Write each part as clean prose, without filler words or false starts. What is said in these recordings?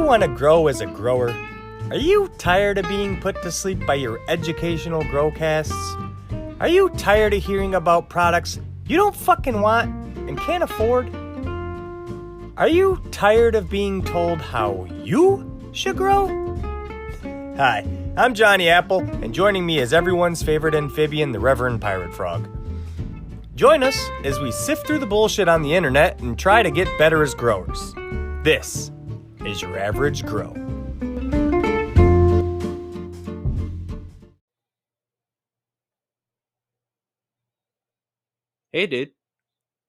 want to grow as a grower? Are you tired of being put to sleep by your educational growcasts? Are you tired of hearing about products you don't fucking want and can't afford? Are you tired of being told how you should grow? Hi, I'm Johnny Apple, and joining me is everyone's favorite amphibian, the Reverend Pirate Frog. Join us as we sift through the bullshit on the internet and try to get better as growers. This is Your Average Grow. Hey, dude.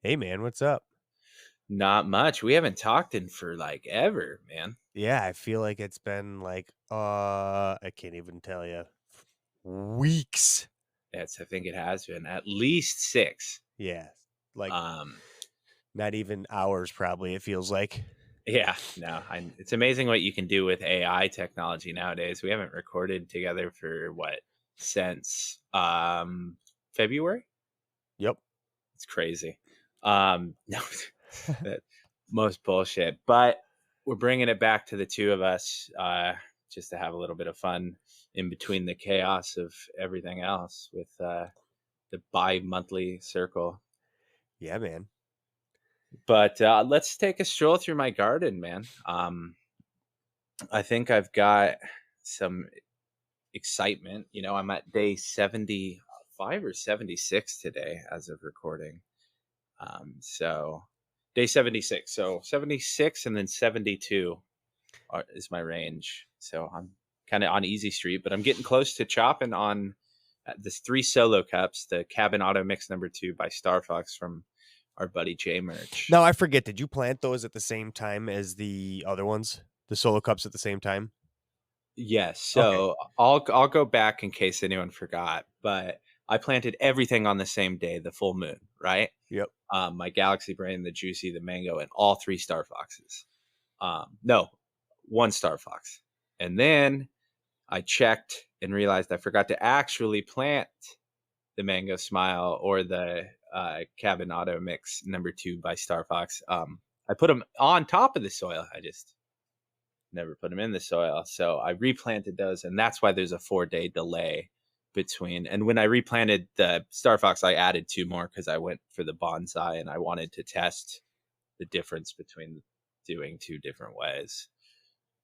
Hey, man, what's up? Not much. We haven't talked in for like ever, man. Yeah, I feel like it's been like, I can't even tell you, weeks. I think it has been at least 6. Yeah, like not even hours, probably, it feels like. Yeah, no, it's amazing what you can do with AI technology nowadays. We haven't recorded together for since February? Yep. It's crazy. No, that most bullshit. But we're bringing it back to the two of us just to have a little bit of fun in between the chaos of everything else with the bi-monthly circle. Yeah, man. But let's take a stroll through my garden, man. I think I've got some excitement. You know, I'm at day 75 or 76 today as of recording. So day 76. So 76 and then 72 is my range. So I'm kind of on easy street, but I'm getting close to chopping on this 3 solo cups, the Cabin Auto Mix #2 by Star Fox from our buddy J Merch. No, I forget. Did you plant those at the same time as the other ones? The solo cups at the same time? Yes. So okay. I'll go back in case anyone forgot, but I planted everything on the same day, the full moon, right? Yep. My Galaxy Brain, the Juicy, the Mango, and all 3 Star Foxes. No, 1 Star Fox. And then I checked and realized I forgot to actually plant the Mango Smile or the Cabin Auto Mix #2 by Star Fox. I put them on top of the soil. I just never put them in the soil. So I replanted those, and that's why there's a 4-day delay between. And when I replanted the Star Fox, I added 2 more because I went for the bonsai and I wanted to test the difference between doing 2 different ways.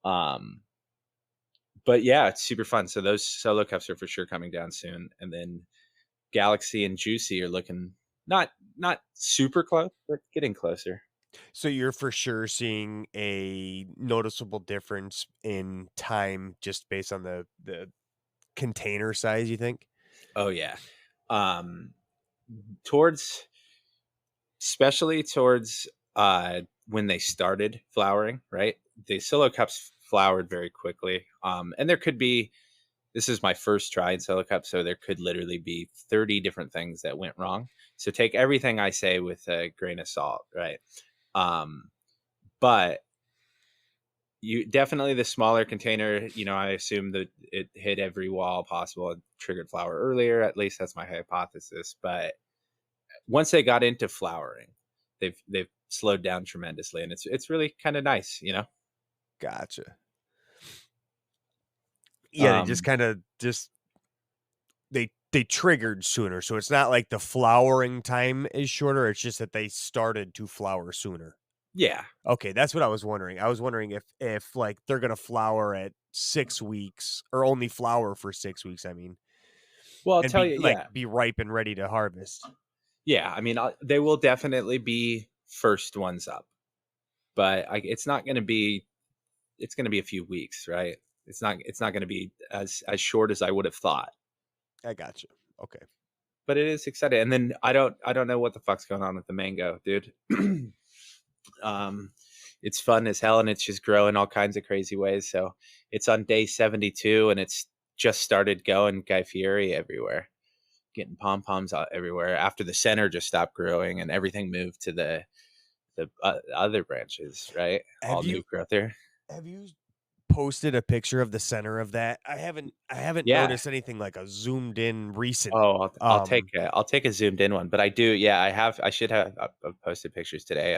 But yeah, it's super fun. So those solo cups are for sure coming down soon. And then Galaxy and Juicy are looking not super close, but getting closer. So you're for sure seeing a noticeable difference in time just based on the container size, you think? Oh yeah. Especially towards when they started flowering, right? The solo cups flowered very quickly. And there could be, this is my first try in solo cup, so there could literally be 30 different things that went wrong. So take everything I say with a grain of salt, right? But you definitely, the smaller container, you know, I assume that it hit every wall possible and triggered flower earlier. At least that's my hypothesis. But once they got into flowering, they've slowed down tremendously, and it's really kind of nice, you know. Gotcha. Yeah, they just kind of they triggered sooner, so it's not like the flowering time is shorter. It's just that they started to flower sooner. Yeah. Okay, that's what I was wondering. I was wondering if like they're gonna flower at 6 weeks or only flower for 6 weeks. I mean, well, I'll tell you, be ripe and ready to harvest. Yeah, I mean, they will definitely be first ones up, but it's not going to be. It's going to be a few weeks, right? It's not going to be as short as I would have thought. I got you. Okay, but it is exciting. And then I don't know what the fuck's going on with the mango, dude. It's fun as hell, and it's just growing all kinds of crazy ways. So it's on day 72, and it's just started going Guy Fieri everywhere, getting pom-poms out everywhere after the center just stopped growing and everything moved to the other branches, right? All new growth there. Have you posted a picture of the center of that? I haven't noticed anything like a zoomed in recent. Oh, I'll take a zoomed in one, but I do. Yeah, I should have posted pictures today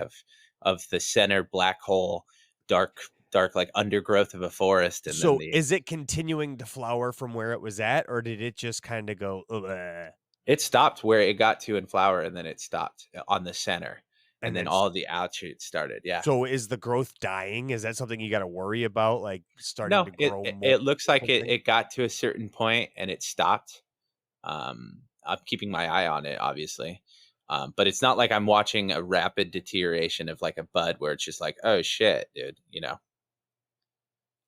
of the center black hole, dark dark like undergrowth of a forest, and then So the is it continuing to flower from where it was at, or did it just kind of go, "Ugh," it stopped where it got to in flower, and then it stopped on the center, and and then then all the outshoots started. Yeah. so is the growth dying? Is that something you got to worry about, like starting No, to it grow it, more? it looks like it, Something? it got to a certain point and it stopped. I'm keeping my eye on it, obviously. But it's not like I'm watching a rapid deterioration of like a bud where it's just like, oh shit, dude, you know?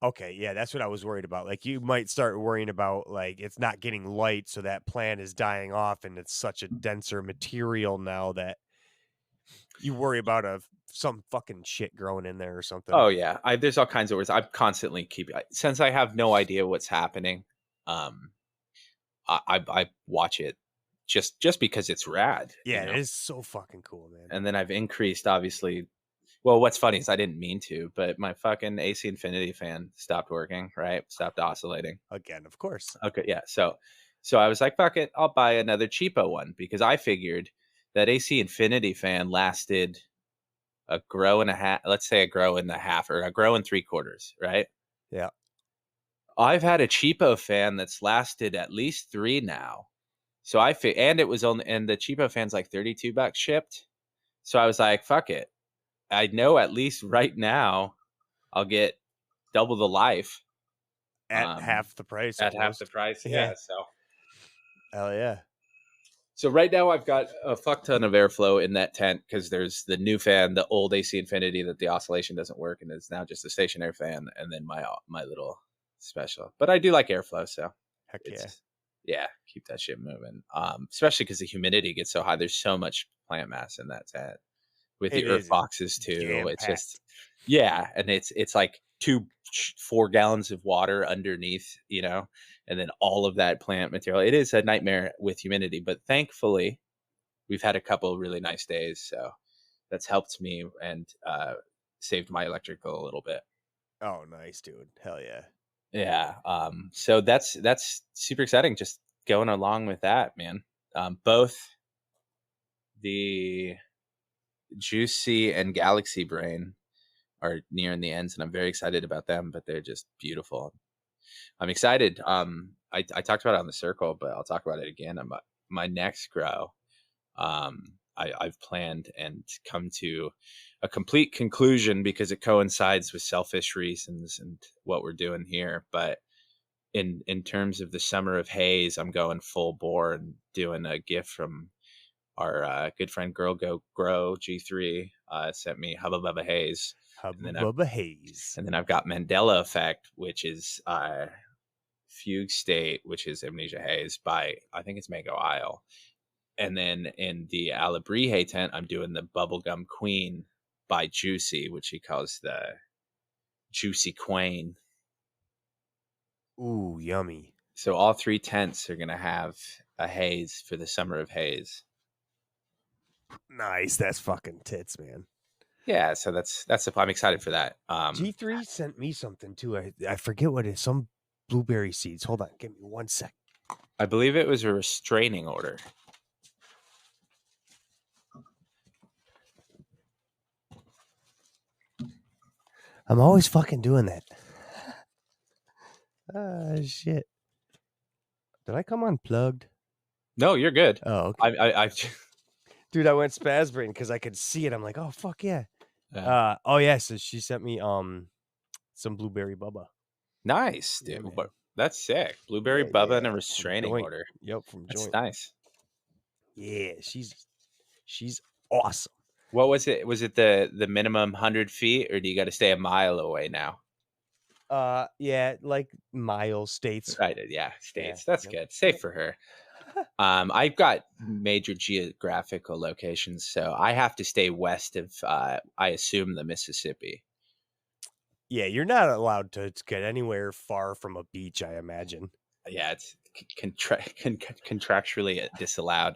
Okay, yeah, that's what I was worried about. Like you might start worrying about like it's not getting light, so that plant is dying off, and it's such a denser material now that you worry about some fucking shit growing in there or something. Oh yeah, there's all kinds of words. I'm constantly keeping since I have no idea what's happening. Um, I watch it just because it's rad, you Yeah, it know. is so fucking cool, man. And then I've increased, obviously. Well, what's funny is I didn't mean to, but my fucking AC Infinity fan stopped working. Right, stopped oscillating. Again, of course. Okay, yeah. So I was like, fuck it, I'll buy another cheapo one because I figured that AC Infinity fan lasted a grow and a half. Let's say a grow and a half, or a grow and three quarters, right? Yeah. I've had a cheapo fan that's lasted at least three now. So and it was only, and the cheapo fan's like $32 shipped. So I was like, fuck it. I know at least right now I'll get double the life At um half the price at half the almost. price. Yeah. Yeah. Hell yeah. So right now I've got a fuck ton of airflow in that tent because there's the new fan, the old AC Infinity that the oscillation doesn't work, and it's now just a stationary fan, and then my little special. But I do like airflow, so Heck yeah. it's yeah, keep that shit moving. Especially because the humidity gets so high. There's so much plant mass in that tent with the It earth is boxes too. jam It's just packed. yeah, and it's like 4 gallons of water underneath, and then all of that plant material. It is a nightmare with humidity, but thankfully we've had a couple of really nice days, so that's helped me and saved my electrical a little bit. Oh, nice, dude. Hell yeah. Yeah. So that's super exciting. Just going along with that, man. Both the Juicy and Galaxy Brain are nearing the ends, and I'm very excited about them. But they're just beautiful. I'm excited. I talked about it on the circle, but I'll talk about it again. My next grow. I've planned and come to a complete conclusion because it coincides with selfish reasons and what we're doing here. But in terms of the summer of haze, I'm going full bore and doing a gift from our good friend Girl Go Grow G3 sent me Hubba Bubba Haze. Hubba And then Bubba Haze. I've got Mandela Effect, which is Fugue State, which is Amnesia Haze by, I think it's Mango Isle. And then in the Alabrije tent, I'm doing the Bubblegum Queen by Juicy, which he calls the Juicy Queen. Ooh, yummy. So all three tents are going to have a haze for the summer of haze. Nice. That's fucking tits, man. Yeah, so I'm excited for that. G3 sent me something too. I forget what it is. Some blueberry seeds. Hold on. Give me 1 sec. I believe it was a restraining order. I'm always fucking doing that. Ah, shit. Did I come unplugged? No, you're good. Oh, okay. I Dude, I went spaz brain because I could see it. I'm like, oh fuck yeah. Oh yeah. So she sent me some blueberry bubba. nice, Yeah, dude. man. That's sick. Blueberry Yeah, Bubba and a from restraining Joint. order. Yep, from That's Joint. nice. Yeah, she's awesome. What was it? Was it the minimum 100 feet, or do you got to stay a mile away now? Yeah, like Miles states. Right. Yeah. States. Yeah, That's yep, good. Safe yep. for her. I've got major geographical locations, so I have to stay west of, I assume, the Mississippi. Yeah, you're not allowed to get anywhere far from a beach, I imagine. Yeah, it's contractually disallowed.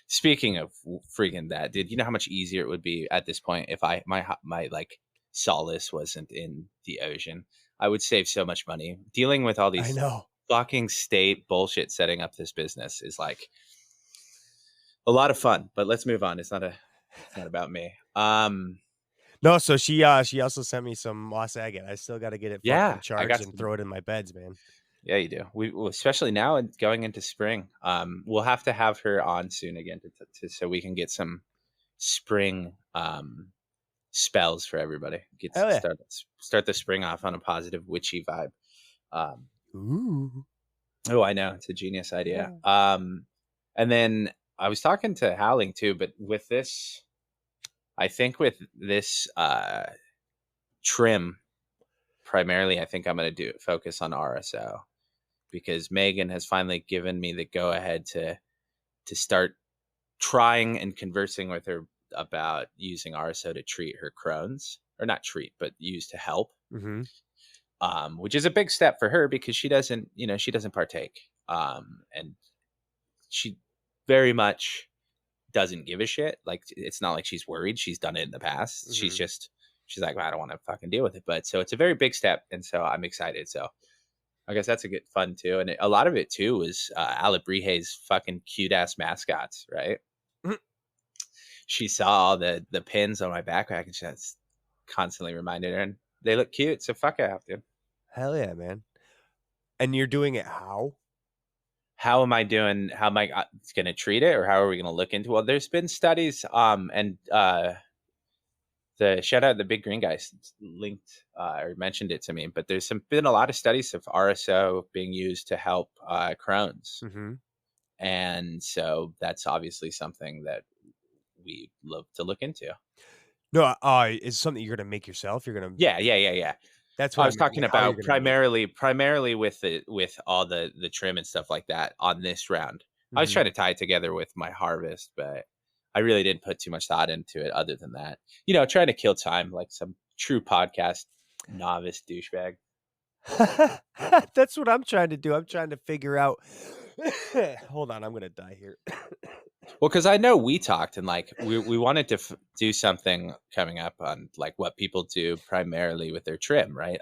Speaking of freaking that, dude, you know how much easier it would be at this point if my like solace wasn't in the ocean? I would save so much money. Dealing with all I these know. fucking state bullshit setting up this business is like a lot of fun, but let's move on. It's not about me. No, so she also sent me some moss agate. I still got to get it Yeah, fucking I charged got and some. throw it in my beds, man. Yeah, you do. Well, especially now and going into spring. We'll have to have her on soon again so we can get some spring spells for everybody. Hell yeah. Start the spring off on a positive witchy vibe. Um, Ooh. oh, I know, it's a genius idea. Yeah. And then I was talking to Howling too, but with this, I think with this trim primarily, I think I'm going to focus on RSO because Megan has finally given me the go ahead to start trying and conversing with her about using RSO to treat her Crohn's, or not treat, but use to help. Mm-hmm. Which is a big step for her because she doesn't partake, and she very much doesn't give a shit. Like, it's not like she's worried. She's done it in the past. Mm-hmm. She's like, well, I don't want to fucking deal with it. But so it's a very big step, and so I'm excited. So I guess that's a good fun too, and a lot of it too was Alabrije's fucking cute ass mascots, right? Mhm. She saw all the pins on my backpack, and she's constantly reminded her, and they look cute. So fuck it, I have to. Hell yeah, man. And you're doing it how? How am I doing? How am I going to treat it, or how are we going to look into? Well, there's been studies, and the shout out the big green guy linked or mentioned it to me. But there's been a lot of studies of RSO being used to help Crohn's, Mm-hmm. and so that's obviously something that we love to look into. No, is something you're gonna make yourself? You're gonna. Yeah. That's I what I was meant. talking Like how you're about gonna make it. primarily with all the trim and stuff like that on this round. I was Mm-hmm. trying to tie it together with my harvest, but I really didn't put too much thought into it other than that. Trying to kill time like some true podcast novice douchebag. That's what I'm trying to do. I'm trying to figure out. Hold on, I'm gonna die here. Well, because I know we talked and like we wanted to do something coming up on like what people do primarily with their trim, right?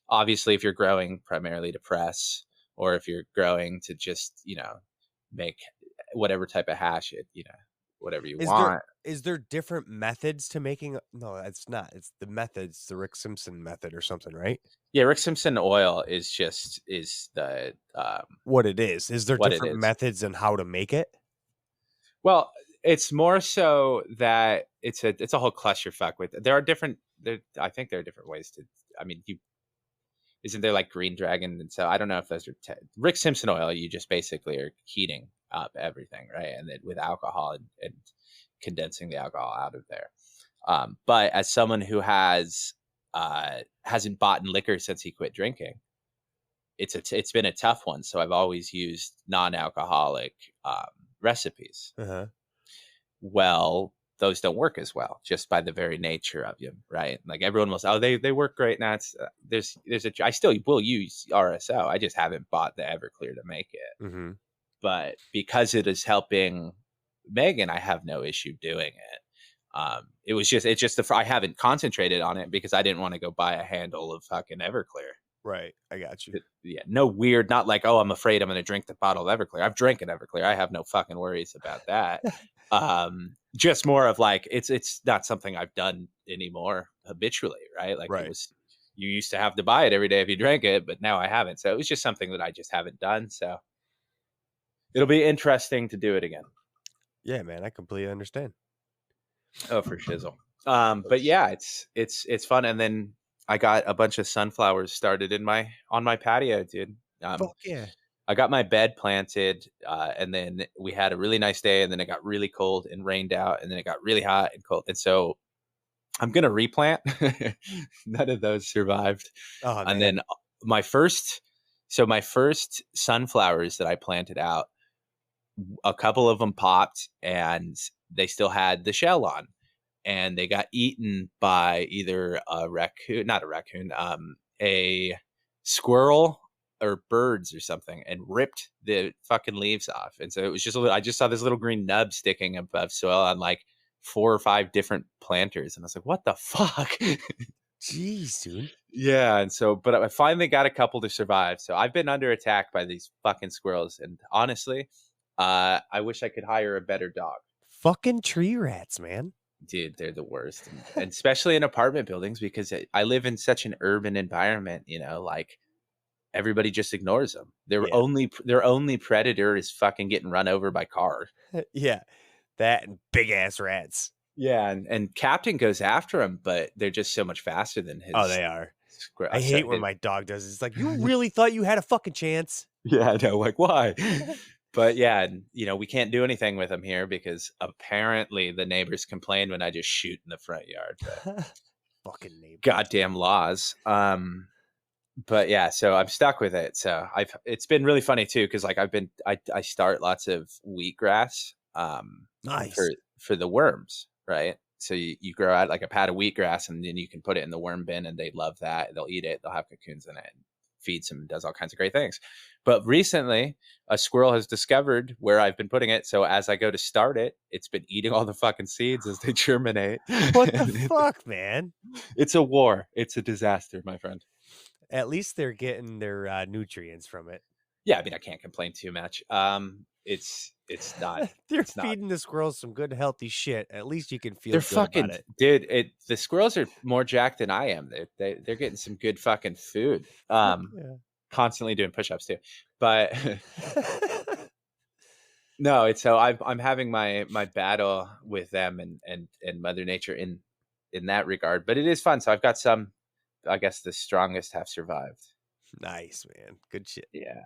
Obviously, if you're growing primarily to press, or if you're growing to just make whatever type of hash whatever you Is there want. is there different methods to making? No, it's not. It's the methods, the Rick Simpson method or something, right? Yeah, Rick Simpson oil is the What it is? Is there what it different is. methods and how to make it? Well, it's more so that it's a whole clusterfuck with it. I think there are different ways to. I mean, isn't there like Green Dragon? And so I don't know if those are Rick Simpson oil. You just basically are heating up everything, right? And then with alcohol and condensing the alcohol out of there. But as someone who hasn't bought in liquor since he quit drinking, it's been a tough one. So I've always used non-alcoholic recipes. Uh-huh. Well, those don't work as well just by the very nature of them, right? Like everyone will say, oh, they work great. Now I still will use RSO. I just haven't bought the Everclear to make it. Mm-hmm. But because it is helping Megan, I have no issue doing it. I haven't concentrated on it because I didn't want to go buy a handle of fucking Everclear. Right. I got you. Yeah, no weird, not like, oh, I'm afraid I'm going to drink the bottle of Everclear. I've drank an Everclear. I have no fucking worries about that. Just more of like, it's not something I've done anymore habitually, right? Like Right. you used to have to buy it every day if you drank it, but now I haven't. So it was just something that I just haven't done. So it'll be interesting to do it again. Yeah, man, I completely understand. Oh, for shizzle. But yeah, it's fun. And then I got a bunch of sunflowers started on my patio, dude. Fuck yeah. I got my bed planted, and then we had a really nice day, and then it got really cold and rained out, and then it got really hot and cold. And so I'm gonna replant. None of those survived. Oh, And man. then my first sunflowers that I planted out, a couple of them popped, and they still had the shell on, and they got eaten by either not a raccoon, a squirrel or birds or something, and ripped the fucking leaves off. And so it was just I just saw this little green nub sticking above soil on like 4 or 5 different planters, and I was like, what the fuck? Jeez, dude. Yeah, and so, but I finally got a couple to survive. So I've been under attack by these fucking squirrels, and honestly, I wish I could hire a better dog. Fucking tree rats, man. Dude, they're the worst, and especially in apartment buildings because I live in such an urban environment. Like everybody just ignores them. Yeah. Their only predator is fucking getting run over by car. Yeah. That and big ass rats. Yeah, and Captain goes after him, but they're just so much faster than Oh, his they are. squirrel. I hate when my dog does it. It's like, you really thought you had a fucking chance? Yeah, I know. Like, why? But yeah, and, we can't do anything with them here because apparently the neighbors complain when I just shoot in the front yard. But Fucking neighbor. goddamn laws. But yeah, so I'm stuck with it. So it's been really funny too because like I start lots of wheatgrass Nice. for the worms, right? So you grow out like a pad of wheatgrass and then you can put it in the worm bin and they love that. They'll eat it. They'll have cocoons in it. And feeds them, does all kinds of great things. But recently, a squirrel has discovered where I've been putting it. So as I go to start it, it's been eating all the fucking seeds as they germinate. What the fuck, man? It's a war. It's a disaster, my friend. At least they're getting their nutrients from it. Yeah, I mean, I can't complain too much. It's not. They're It's not. feeding the squirrels some good, healthy shit. At least you can feel They're good fucking about it. dude. The squirrels are more jacked than I am. They're getting some good fucking food. Yeah. Constantly doing push-ups too, but no. It's so I'm having my battle with them and Mother Nature in that regard. But it is fun. So I've got some. I guess the strongest have survived. Nice, man. Good shit. Yeah,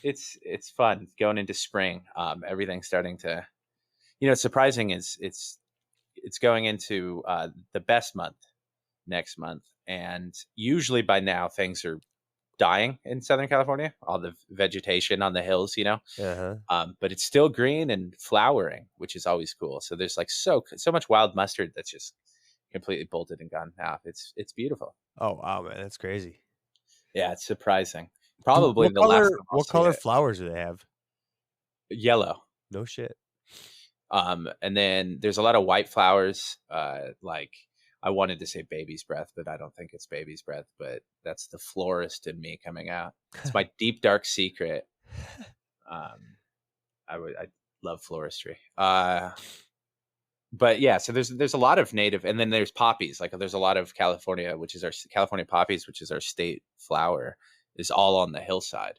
it's fun going into spring. Everything's starting to, it's surprising is it's going into the best month next month, and usually by now things are dying in Southern California, all the vegetation on the hills, but it's still green and flowering, which is always cool. So there's like so much wild mustard that's just completely bolted and gone now. It's beautiful. Oh wow, man, that's crazy. Yeah, it's surprising. Probably What the last color? time I'll What see color it. flowers do they have? Yellow. No shit. And then there's a lot of white flowers. Like I wanted to say baby's breath, but I don't think it's baby's breath. But that's the florist in me coming out. It's my deep dark secret. I love floristry. But yeah, so there's a lot of native, and then there's poppies. Like there's a lot of California, which is our California poppies, which is our state flower, is all on the hillside,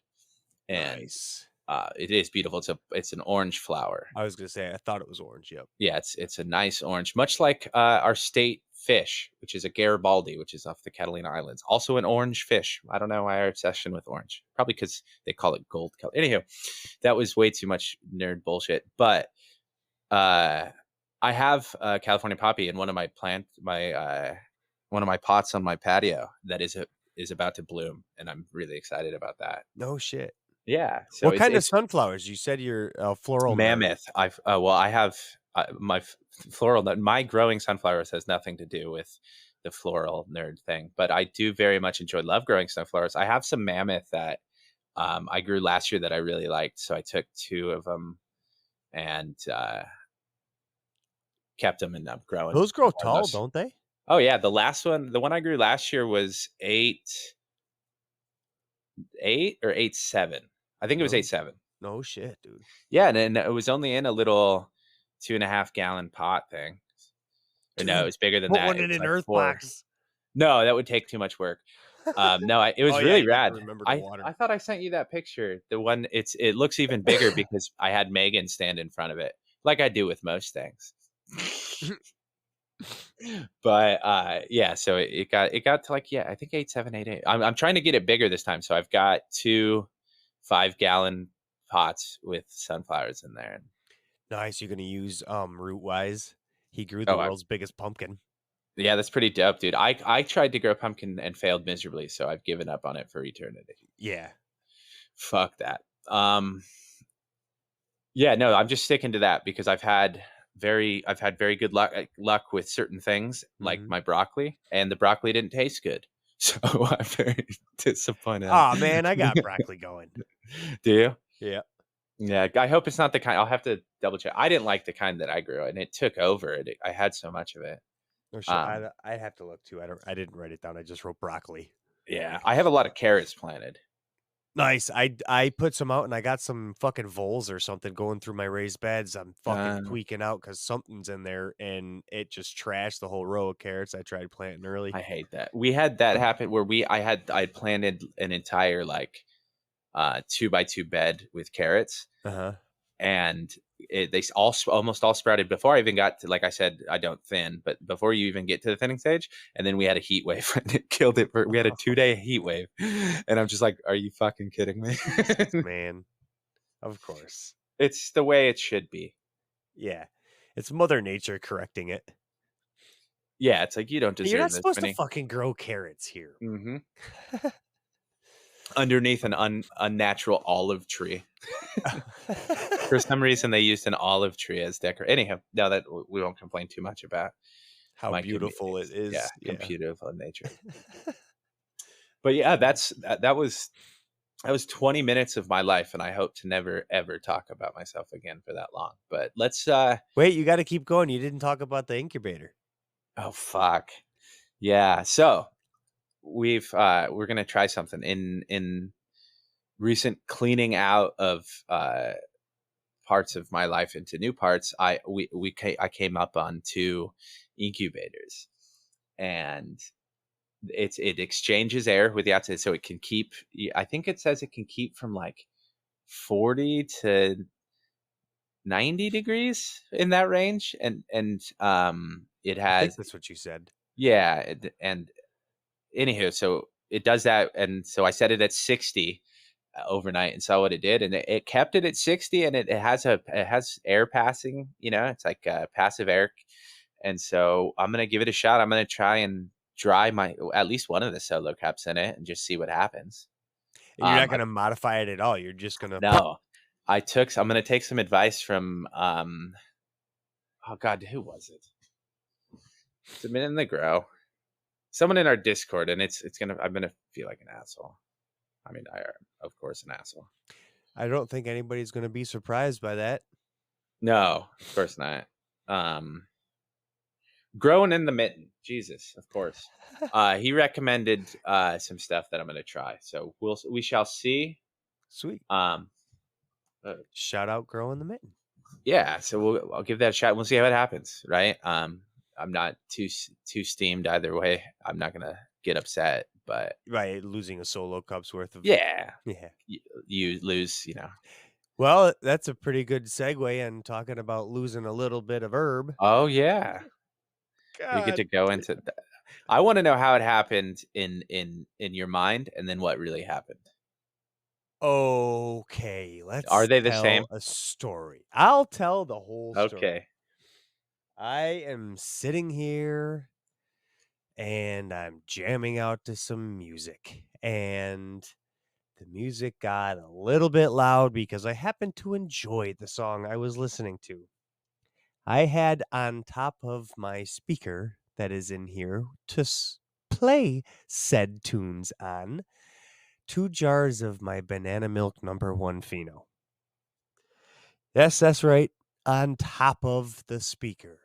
and Nice. it is beautiful. It's an orange flower. I was gonna say I thought it was orange. Yep. Yeah, it's a nice orange, much like our state fish, which is a Garibaldi, which is off the Catalina Islands, also an orange fish. I don't know why our obsession with orange. Probably because they call it gold color. Anyhow, that was way too much nerd bullshit. But I have a California poppy in one of my one of my pots on my patio that is about to bloom, and I'm really excited about that. No shit. Yeah. So What kind of sunflowers? You said you're floral mammoth. I have my floral. My growing sunflowers has nothing to do with the floral nerd thing, but I do very much love growing sunflowers. I have some mammoth that I grew last year that I really liked, so I took 2 of them and kept them, and I'm growing. Those grow tall, don't they? Oh yeah, the one I grew last year was 8 or 8.7. I think it was 8.7. No shit, dude. Yeah, and it was only in a little 2.5 gallon pot thing. Or no, it was bigger than that. Put one in an earth box. No, that would take too much work. No, it was really rad. I thought I sent you that picture. The one it looks even bigger because I had Megan stand in front of it, like I do with most things. But yeah, so it got to like I think 8.7, 8.8. I'm trying to get it bigger this time, so I've got 2 5-gallon pots with sunflowers in there. Nice. You're gonna use Rootwise. He grew the world's biggest pumpkin. Yeah, that's pretty dope, dude. I tried to grow pumpkin and failed miserably, so I've given up on it for eternity. Yeah. Fuck that. Yeah, no, I'm just sticking to that because I've had very good luck with certain things, like my broccoli, and the broccoli didn't taste good. So I'm very disappointed. Oh man, I got broccoli going. Do you? Yeah. Yeah, I hope it's not the kind. I'll have to double check. I didn't like the kind that I grew, and it took over. I had so much of it. No shit. I'd have to look too. I didn't write it down. I just wrote broccoli. Yeah, I have a lot of carrots planted. Nice. I put some out and I got some fucking voles or something going through my raised beds. I'm fucking Uh, tweaking out because something's in there and it just trashed the whole row of carrots I tried planting early. I hate that. We had that happen where I planted an entire like 2x2 bed with carrots, Uh-huh. and they almost all sprouted before I even got to, like I said, I don't thin, but before you even get to the thinning stage. And then we had a heat wave and it killed it. We had a 2-day heat wave, and I'm just like, are you fucking kidding me? Man, of course. It's the way it should be. Yeah. It's Mother Nature correcting it. Yeah, it's like you don't You're deserve not this, supposed to Winnie. fucking grow carrots here. Hmm. Underneath an unnatural olive tree. For some reason, they used an olive tree as decor. Anyhow, now that we won't complain too much about How my beautiful it yeah, is. Yeah. beautiful nature. But yeah, that was 20 minutes of my life, and I hope to never ever talk about myself again for that long. But let's Wait, you got to keep going. You didn't talk about the incubator. oh fuck. Yeah, so we're going to try something in recent cleaning out of parts of my life into new parts. I came up on 2 incubators, and it exchanges air with the outside, so it can keep, I think it says it can keep from like 40 to 90 degrees, in that range. And it I think has, that's what you said. yeah, and anywho, so it does that. And so I set it at 60 overnight and saw what it did, and it kept it at 60, and it has air passing, it's like passive air. And so I'm gonna give it a shot. I'm gonna try and dry my at least one of the solo cups in it and just see what happens. And you're not I going to modify it at all. You're just going to. No, I'm gonna take some advice from oh god, who was it? It's a minute in the grow. Someone in our Discord, and I'm gonna feel like an asshole. I mean, I am, of course, an asshole. I don't think anybody's going to be surprised by that. No, of course not. Growing in the mitten, Jesus, of course. He recommended some stuff that I'm gonna try, so we shall see. Sweet. Uh, Shout out Grow in the Mitten. yeah, so I'll give that a shot. We'll see how it happens, right? I'm not too steamed either way. I'm not gonna get upset, but Right, losing a solo cup's worth of. yeah, Yeah. you lose, Well, that's a pretty good segue in talking about losing a little bit of herb. Oh yeah, we get God. to go into that. I want to know how it happened in your mind, and then what really happened. Okay, Are let's they the same? tell a story. I'll tell the whole story. Okay. I am sitting here and I'm jamming out to some music, and the music got a little bit loud because I happened to enjoy the song I was listening to. I had on top of my speaker that is in here to play said tunes on 2 jars of my banana milk #1 pheno. Yes, that's right. On top of the speaker.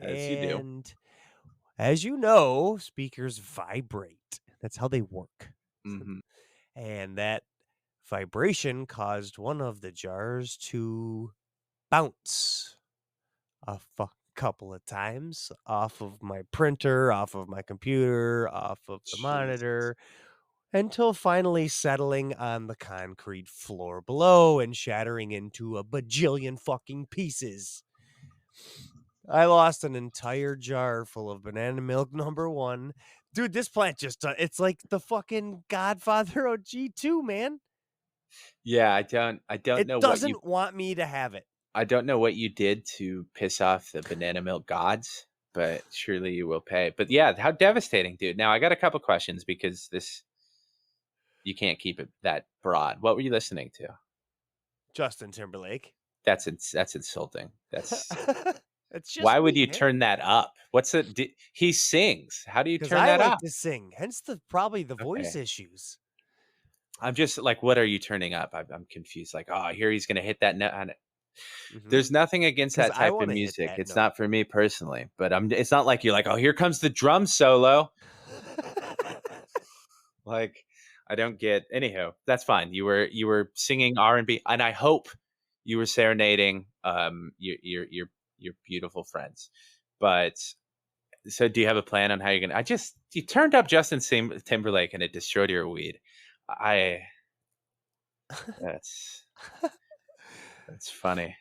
As you do. And as you know, speakers vibrate. That's how they work. Mm-hmm. And that vibration caused one of the jars to bounce a couple of times off of my printer, off of my computer, off of the monitor, until finally settling on the concrete floor below and shattering into a bajillion fucking pieces. I lost an entire jar full of banana milk #1. Dude, this plant just, it's like the fucking Godfather OG2, man. Yeah, I don't It know doesn't want me to have it. I don't know what you did to piss off the banana milk gods, but surely you will pay. But yeah, how devastating, dude. Now I got a couple questions, because you can't keep it that broad. What were you listening to? Justin Timberlake. That's insulting. That's It's just why would me, you man. turn that up? What's it? He sings. How do you turn I that like up? to sing, hence probably the voice Okay. issues. I'm just like, what are you turning up? I'm confused. Like, oh, here he's gonna hit that note. Mhm. There's nothing against 'Cause that I type of wanna hit music. that It's note. not for me personally, but it's not like you're like, oh, here comes the drum solo. Like, I don't get. Anyhow, that's fine. You were singing R&B, and I hope you were serenading your beautiful friends. But so, do you have a plan on how you're gonna? You turned up Justin Timberlake, and it destroyed your weed. I that's that's funny.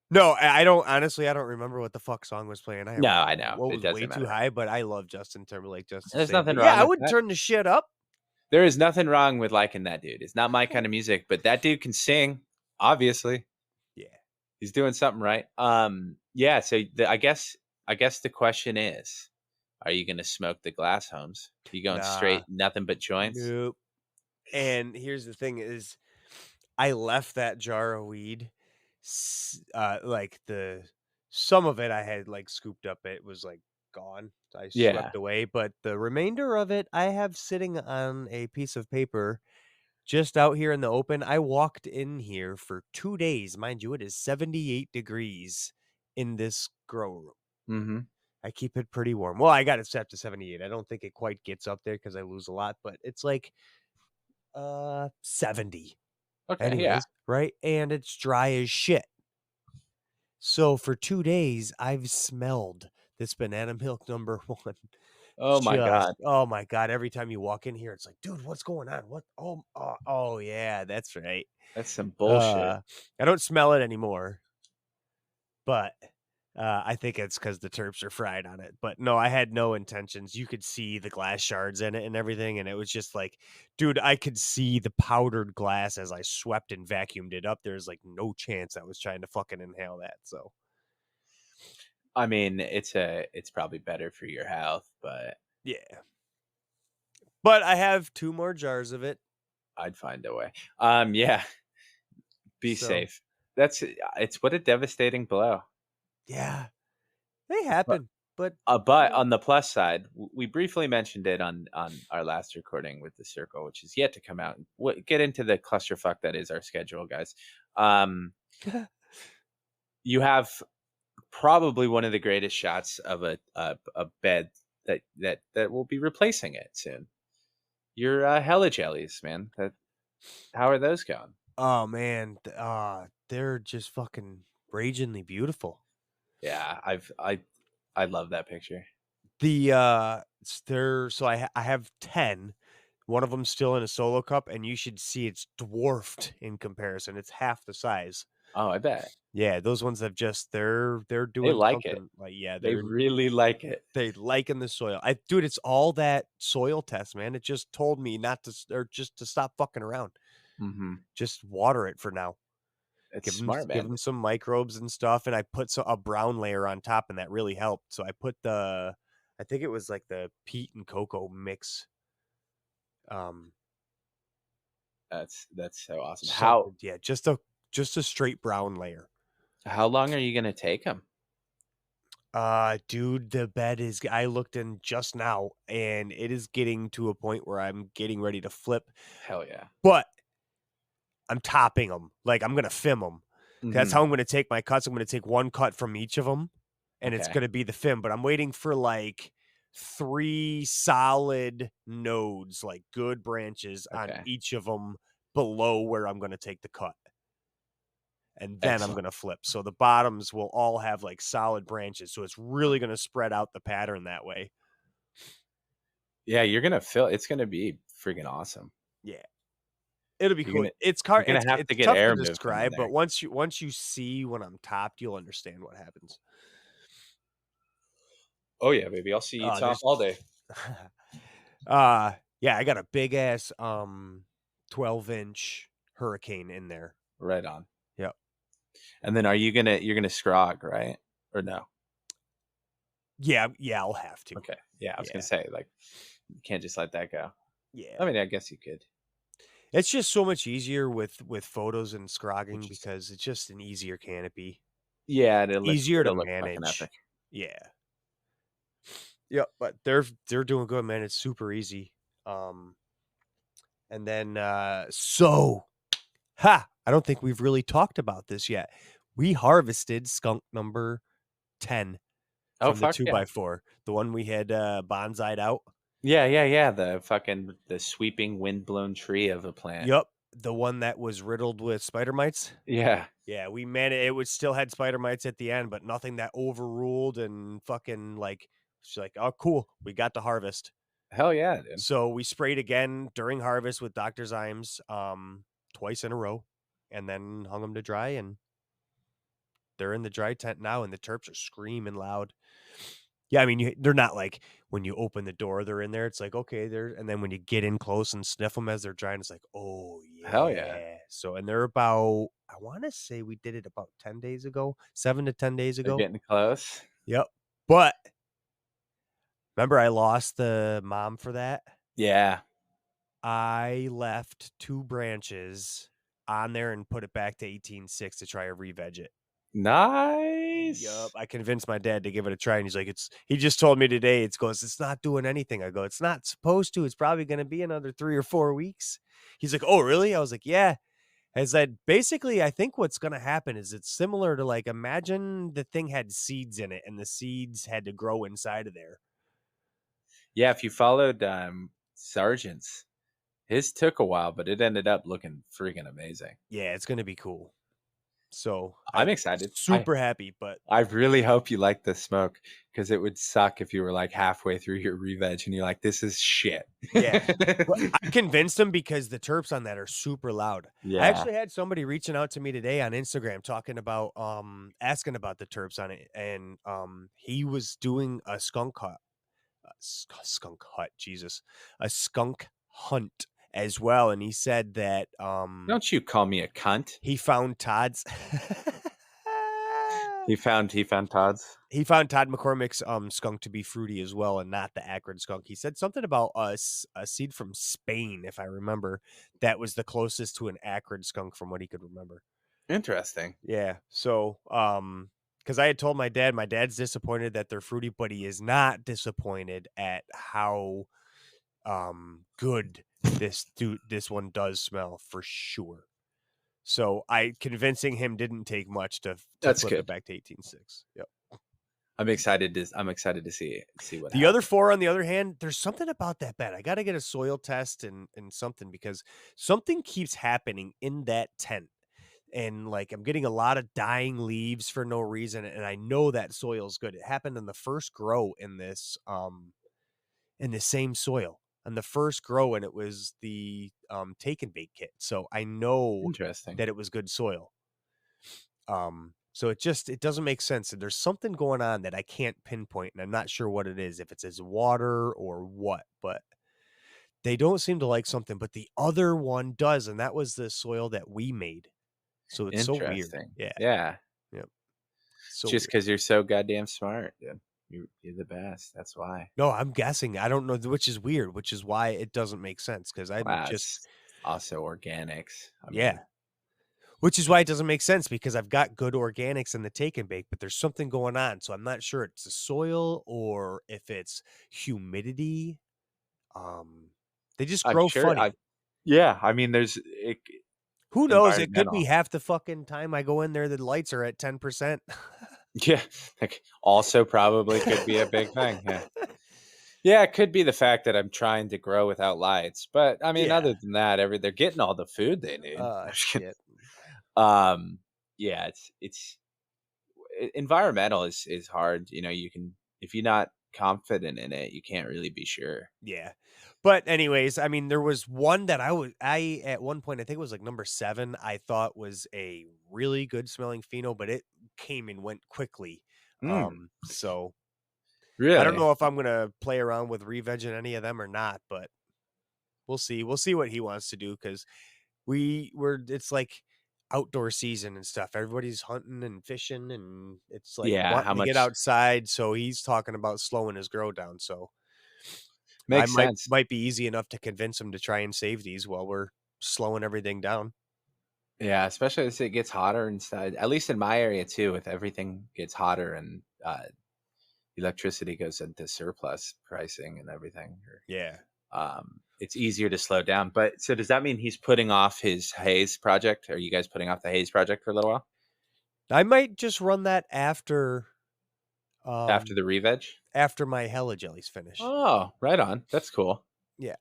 No, I don't honestly, I don't remember what the fuck song was playing. I No, I know it was way doesn't too matter. high, but I love Justin Timberlake just the There's same. nothing But yeah, wrong I with would that. turn the shit up. There is nothing wrong with liking that dude. It's not my kind of music, but that dude can sing. Obviously, Yeah. he's doing something right. Yeah. So I guess the question is, are you going to smoke the glass homes? You going Nah. straight, nothing but joints? Nope. And here's the thing is I left that jar of weed like some of it I had like scooped up. It was like gone. I Yeah. swept away, but the remainder of it I have sitting on a piece of paper just out here in the open. I walked in here for 2 days. Mind you, it is 78 degrees in this grow room. Mm-hmm. I keep it pretty warm. Well, I got it set to 78. I don't think it quite gets up there because I lose a lot, but it's like 70 Okay. Yeah. anyways, right? And it's dry as shit. So for 2 days, I've smelled this banana milk number 1. Oh my God. Oh my god, every time you walk in here, it's like, "Dude, what's going on? What? Oh, yeah, that's right." That's some bullshit. Uh, I don't smell it anymore, but, I think it's because the terps are fried on it, but no, I had no intentions. You could see the glass shards in it and everything, and it was just like, dude, I could see the powdered glass as I swept and vacuumed it up. There's, like, no chance I was trying to fucking inhale that, so I mean, it's probably better for your health, but yeah. But I have 2 more jars of it, I'd find a way. Yeah. Be so safe. It's what a devastating blow. yeah, they But happen, but, but on the plus side, we briefly mentioned it on our last recording with the circle, which is yet to come out. Get into the clusterfuck that is our schedule, guys. Um, you have probably one of the greatest shots of a bed that will be replacing it soon. Your hella jellies, man. How are those going? oh, man, they're just fucking ragingly beautiful. Yeah, I love that picture. The, they're so I have 10. One of them's still in a solo cup, and you should see it's dwarfed in comparison. It's half the size. Oh, I bet Yeah, those ones have just they're they doing like it. something like yeah, They really like it. they liken the soil. Dude, it's all that soil test, man. It just told me not to or just to stop fucking around. Hmm. Just water it for now. It's smart, Give man. them some microbes and stuff, and I put a brown layer on top, and that really helped. So I put I think it was like the peat and cocoa mix. Um, That's so awesome. something, yeah, just a straight brown layer. How long are you gonna take them? Dude, the bed is I looked in just now and it is getting to a point where I'm getting ready to flip, Hell yeah. but I'm topping them. Like I'm going to film them. That's how Hmm. I'm going to take my cuts. I'm going to take one cut from each of them and it's Okay. going to be the film, but I'm waiting for like 3 solid nodes, like good branches on Okay. each of them below where I'm going to take the cut. And then I'm Excellent. going to flip. So the bottoms will all have like solid branches. So it's really going to spread out the pattern that way. Yeah, you're gonna feel. It's gonna be freaking awesome. Yeah. It'll be You're cool. gonna you're gonna have It's to get tough to air movement in describe, but there. once you see when I'm topped, you'll understand what happens. Oh yeah, baby. I'll see you top There's all day. yeah, I got a big ass 12-inch hurricane in there. Right on. Yep. And then you're gonna scrog, right? Or no? Yeah, I'll have to. Okay. Yeah, I was Yeah. gonna say, like, you can't just let that go. Yeah. I mean, I guess you could. It's just so much easier with photos and scrogging Which is because it's just an easier canopy. Yeah, it'll Easier to it'll look fucking manage. epic. Yeah. Yep, but they're doing good, man. It's super easy. Um and then I don't think we've really talked about this yet. We harvested skunk number 10 Oh from the fuck yeah. 2x4. The one we had bonsai'd out. Yeah. The sweeping windblown tree of a plant. Yep, the one that was riddled with spider mites. Yeah. Yeah, we managed. It was still had spider mites at the end, but nothing that overruled and fucking like. She's like, "Oh, cool, we got to harvest." Hell yeah, dude. So we sprayed again during harvest with Dr. Zymes, twice in a row, and then hung them to dry, and they're in the dry tent now, and the terps are screaming loud. Yeah, I mean, they're not like when you open the door, they're in there. It's like, okay, they're, and then when you get in close and sniff them as they're drying, it's like, oh Hell yeah. yeah. So, and they're about, I want to say we did it about 10 days ago, 7 to 10 days They're ago. getting close. Yep. But remember, I lost the mom for that. Yeah. I left 2 branches on there and put it back to 18.6 to try to re-veg it. Nice. Yup. I convinced my dad to give it a try, and he's like, he just told me today, it's not doing anything. I go, it's not supposed to. It's probably going to be another 3 or 4 weeks. He's like, oh, really? I was like, yeah. I said, basically, I think what's going to happen is it's similar to like, imagine the thing had seeds in it and the seeds had to grow inside of there. Yeah, if you followed Sargent's, his took a while, but it ended up looking freaking amazing. Yeah, it's going to be cool. So I'm I'm excited. super happy, but I really hope you like the smoke, because it would suck if you were like halfway through your re-veg and you're like, this is shit. yeah. Well, I convinced him because the terps on that are super loud. Yeah. I actually had somebody reaching out to me today on Instagram talking about asking about the terps on it, and he was doing a skunk hunt. Jesus. A skunk hunt as well, and he said that Don't you call me a cunt. he found Todd's He found Todd's. he found Todd McCormick's skunk to be fruity as well, and not the acrid skunk. He said something about a seed from Spain, if I remember, that was the closest to an acrid skunk from what he could remember. Interesting. Yeah. So because I had told my dad's disappointed that they're fruity, but he is not disappointed at how good this one does smell for sure. So convincing him didn't take much to That's flip good. it back to 18.6. Yep. I'm excited to see what The happens. other 4, on the other hand, there's something about that bed. I got to get a soil test and something, because something keeps happening in that tent. And like, I'm getting a lot of dying leaves for no reason. And I know that soil's good. It happened in the first grow in in the same soil, on the first grow. And it was the take and bake kit. So I know Interesting. that it was good soil. So it doesn't make sense. And there's something going on that I can't pinpoint, and I'm not sure what it is, if it's his water or what, but they don't seem to like something, but the other one does. And that was the soil that we made. So it's so weird. Interesting. Yeah. Yeah. Yep. So Just because you're so goddamn smart, dude. You're the best. That's why. no, I'm guessing. I don't know, which is weird, which is why it doesn't make sense. Cause I'm Wow, just, it's also organics. I yeah. mean, Which is why it doesn't make sense, because I've got good organics in the take and bake, but there's something going on. So I'm not sure it's the soil or if it's humidity. They just I'm grow sure. funny. Yeah. I mean, there's it, Who knows? It could be environmental. half the fucking time I go in there, the lights are at 10%. Yeah. Like, also probably could be a big thing. Yeah. Yeah. It could be the fact that I'm trying to grow without lights, but I mean, Yeah. other than that, they're getting all the food they need. Shit. Um. Yeah. It's environmental is hard. You know, you can, if you're not confident in it, you can't really be sure. Yeah. But anyways, I mean, there was one that I at one point, I think it was like number 7, I thought was a really good smelling pheno, but it came and went quickly. So Really? I don't know if I'm gonna play around with re-vegging any of them or not, but we'll see. We'll see what he wants to do, because it's like outdoor season and stuff. Everybody's hunting and fishing, and it's like Yeah, how wanting to get much outside. So he's talking about slowing his grow down. So I makes sense. might be easy enough to convince him to try and save these while we're slowing everything down. Yeah, especially as it gets hotter inside. At least in my area too, with everything gets hotter and electricity goes into surplus pricing and everything. Yeah. It's easier to slow down. But so does that mean he's putting off his haze project? Are you guys putting off the haze project for a little while? I might just run that after After um, the re-veg? after my Hella Jellies finish. Oh, right on. That's cool. Yeah.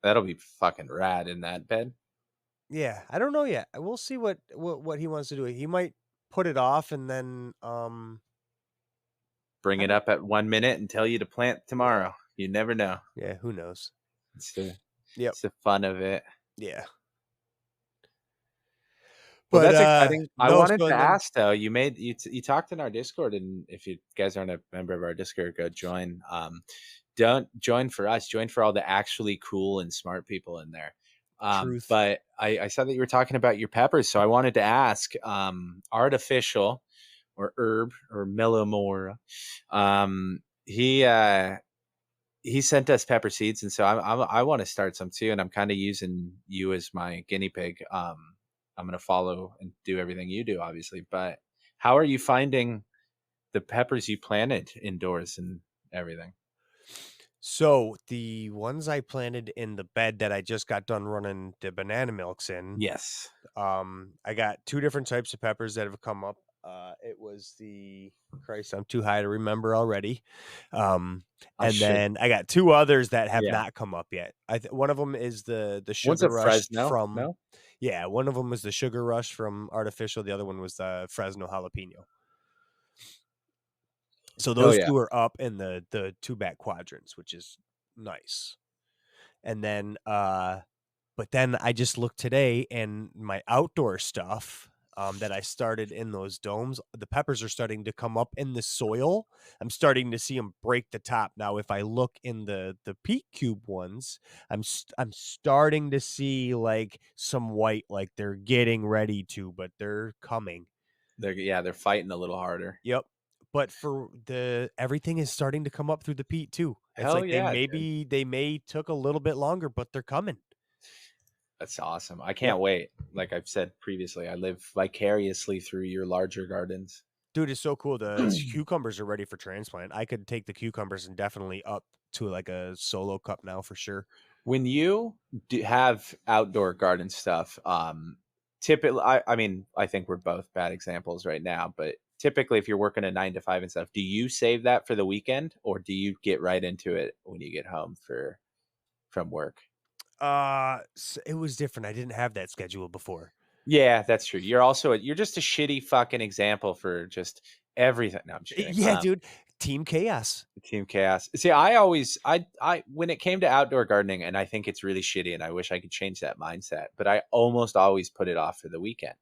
That'll be fucking rad in that bed. Yeah, I don't know yet. We'll see what he wants to do. He might put it off and then, Bring I it don't up at 1 minute and tell you to plant yeah. tomorrow. You never know. Yeah, who knows? It's the Yep. it's the fun of it. Yeah. Well, But, that's exciting. I no, wanted so to and then ask though, you talked in our Discord, and if you guys aren't a member of our Discord, go join. Don't join for us, join for all the actually cool and smart people in there. truth, But I saw that you were talking about your peppers, so I wanted to ask, Artificial or Herb or Mellomora, he sent us pepper seeds, and so I want to start some too, and I'm kind of using you as my guinea pig. I'm going to follow and do everything you do, obviously. But how are you finding the peppers you planted indoors and everything? so the ones I planted in the bed that I just got done running the banana milks in, Yes. I got 2 different types of peppers that have come up. It was Christ, I'm too high to remember already. I And should. then I got 2 others that have Yeah. not come up yet. One of them is the One's Sugar a Rush Fresno. from No. yeah, one of them was the Sugar Rush from Artificial, the other one was the Fresno Jalapeno. So Oh those yeah. 2 are up in the 2 back quadrants, which is nice. And then, but then I just looked today and my outdoor stuff, that I started in those domes, the peppers are starting to come up in the soil. I'm starting to see them break the top. Now, if I look in the peak cube ones, I'm starting to see like some white, like they're getting ready to, but they're coming. They're fighting a little harder. Yep. But for everything is starting to come up through the peat too. It's Hell like yeah, dude. they may took a little bit longer, but they're coming. That's awesome. I Yep. can't wait. Like I've said previously, I live vicariously through your larger gardens. Dude, it's so cool. The cucumbers are ready for transplant. I could take the cucumbers and definitely up to like a solo cup now for sure. When you have outdoor garden stuff, typically, I mean, I think we're both bad examples right now, but typically, if you're working a 9 to 5 and stuff, do you save that for the weekend, or do you get right into it when you get home from work? It was different. I didn't have that schedule before. Yeah, that's true. You're just a shitty fucking example for just everything. No, I'm just kidding. Yeah, dude. Team chaos. Team chaos. See, I always, I, when it came to outdoor gardening, and I think it's really shitty, and I wish I could change that mindset, but I almost always put it off for the weekend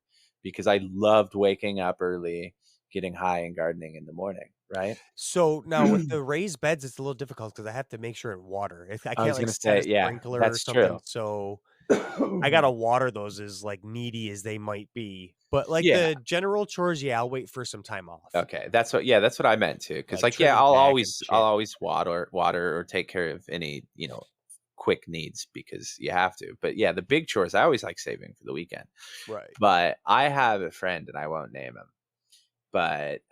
because I loved waking up early, getting high and gardening in the morning. Right. So now with the raised beds, it's a little difficult because I have to make sure it water. If I I can't was like gonna set a say, yeah, sprinkler or that's something, true. so I gotta water those as like needy as they might be. But like Yeah. the general chores, yeah, I'll wait for some time off. Okay. That's what. Yeah, that's what I meant too. Because, Like like, yeah, trimming back and I'll shit. always water or take care of any quick needs because you have to. But yeah, the big chores I always like saving for the weekend. Right. But I have a friend, and I won't name him, but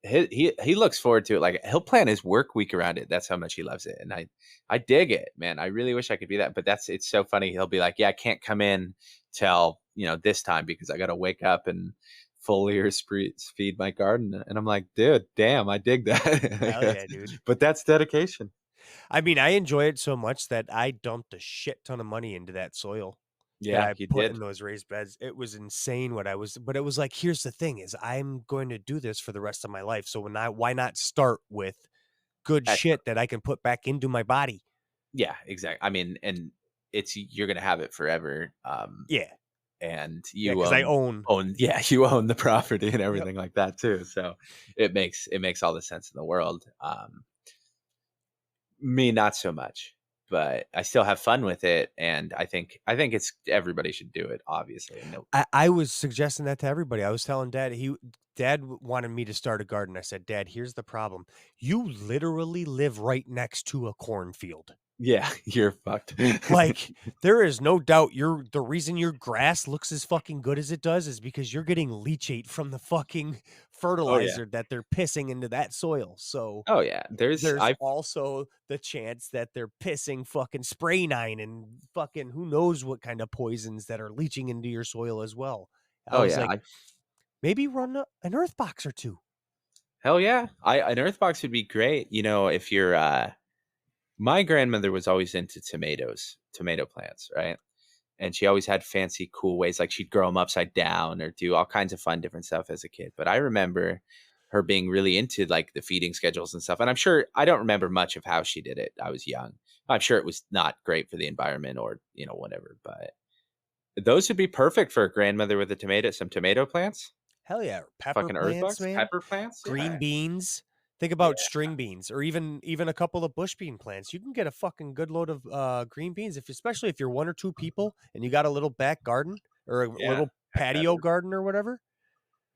he looks forward to it. Like he'll plan his work week around it. That's how much he loves it, and I dig it, man. I really wish I could be that, but it's so funny. He'll be like, "Yeah, I can't come in till this time because I got to wake up and foliar feed my garden." And I'm like, "Dude, damn, I dig Hell that." yeah, dude. But that's dedication. I mean, I enjoy it so much that I dumped a shit ton of money into that soil that Yeah, I you put did. in those raised beds. It was insane what I was, but it was like, here's the thing is I'm going to do this for the rest of my life. So why not start with good Excellent. shit that I can put back into my body? Yeah, exactly. I mean, and you're gonna have it forever. Yeah. And Yeah. you Cause I own own. yeah, you own the property and Yep. everything like that too, so it makes all the sense in the world. Me, not so much, but I still have fun with it, and I think it's everybody should do it, obviously. No. I was suggesting that to everybody. I was telling dad, dad wanted me to start a garden. I said, Dad, here's the problem. You literally live right next to a cornfield. Yeah, you're fucked. Like, there is no doubt the reason your grass looks as fucking good as it does is because you're getting leachate from the fucking Oh yeah. fertilizer that they're pissing into that soil. So Oh yeah, there's also the chance that they're pissing fucking spray nine and fucking who knows what kind of poisons that are leaching into your soil as well. I oh was yeah, like, maybe run an earth box or two. Hell yeah. An earth box would be great. You know, if you're my grandmother was always into tomato plants, right? And she always had fancy, cool ways. Like she'd grow them upside down or do all kinds of fun, different stuff as a kid. But I remember her being really into like the feeding schedules and stuff. And I'm sure I don't remember much of how she did it. I was young. I'm sure it was not great for the environment or, you know, whatever. But those would be perfect for a grandmother with some tomato plants, Hell yeah. Pepper fucking earth plants, bugs, man. pepper plants. Green Yeah. beans. Think Yeah. about string beans, or even a couple of bush bean plants. You can get a fucking good load of green beans, especially if you're one or two people and you got a little back garden or a Yeah. little Heck yeah, patio dude. garden or whatever.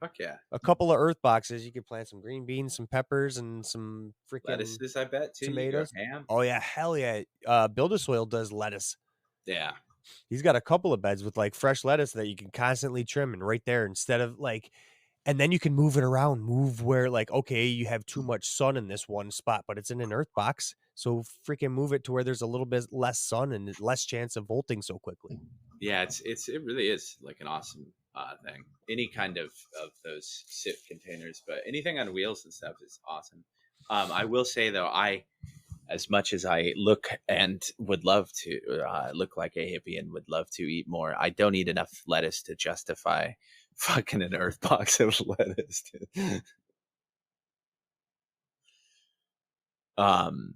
Fuck yeah. A couple of earth boxes, you could plant some green beans, some peppers, and some freaking Lettuces, I bet too. You go tomatoes. ham. Oh yeah, hell yeah. Build a Soil does lettuce. Yeah. He's got a couple of beds with like fresh lettuce that you can constantly trim and right there instead of like, and then you can move it around, move where like, okay, you have too much sun in this one spot, but it's in an earth box. So freaking move it to where there's a little bit less sun and less chance of volting so quickly. Yeah, it really is like an awesome thing. Any kind of those SIP containers, but anything on wheels and stuff is awesome. I will say though, as much as I look and would love to look like a hippie and would love to eat more, I don't eat enough lettuce to justify fucking an earth box of lettuce. um,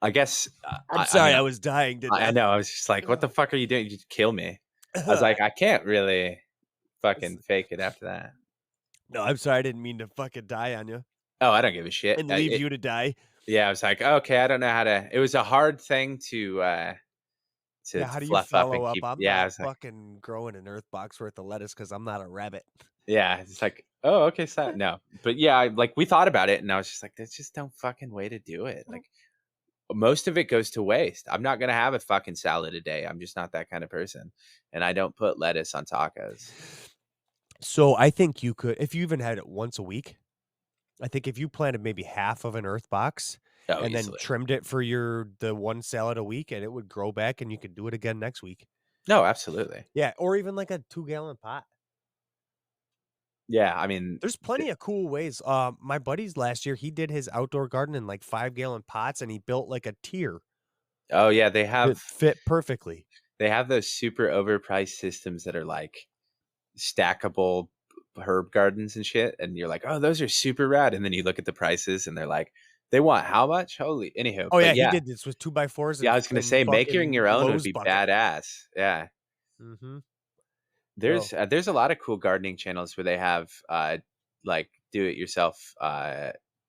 I guess I'm I sorry, mean I was dying to I death. know I was just like, what the fuck are you doing? You kill me. I was like, I can't really fucking fake it after that. No, I'm sorry, I didn't mean to fucking die on you Oh, I don't give a shit. and leave you to die. Yeah, I was like, okay, I don't know how to. It was a hard thing Yeah, to how do you fluff up follow and up? keep. I'm Yeah, I not was like, fucking growing an earth box worth of lettuce because I'm not a rabbit. yeah, it's like, oh, okay, so no, but yeah, like we thought about it, and I was just like, there's just no fucking way to do it. Like most of it goes to waste. I'm not gonna have a fucking salad a day. I'm just not that kind of person, and I don't put lettuce on tacos. So I think you could, if you even had it once a week, I think if you planted maybe half of an earth box Oh, and then easily. trimmed it for the one salad a week and it would grow back and you could do it again next week. No, absolutely. Yeah, or even like a 2-gallon pot. Yeah, I mean, There's plenty of cool ways. My buddies last year, he did his outdoor garden in like 5-gallon pots and he built like a tier oh yeah, that fit perfectly. they have those super overpriced systems that are like stackable herb gardens and shit, and you're like, oh, those are super rad, and then you look at the prices and they're like, they want how much? Holy, anywho, Oh but yeah, he yeah, did this with 2x4s yeah, and I was gonna and say making fucking your own would Lowe's be bucket. badass. Yeah, Mm-hmm. So there's a lot of cool gardening channels where they have like do it yourself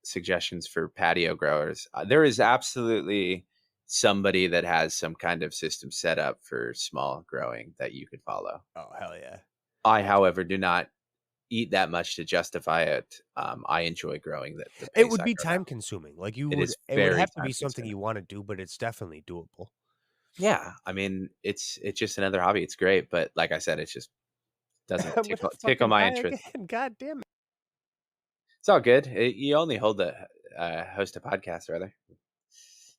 suggestions for patio growers. There is absolutely somebody that has some kind of system set up for small growing that you could follow. oh hell yeah. I, however, do not eat that much to justify it. I enjoy growing the It pace would I be grow them. time consuming. Like It is it would very have to time be something consuming. you want to do, but it's definitely doable. Yeah, I mean, it's just another hobby. It's great, but like I said, it just doesn't I'm gonna tickle fucking my die interest. again. God damn it. It's all good. You only hold the host a podcast, rather.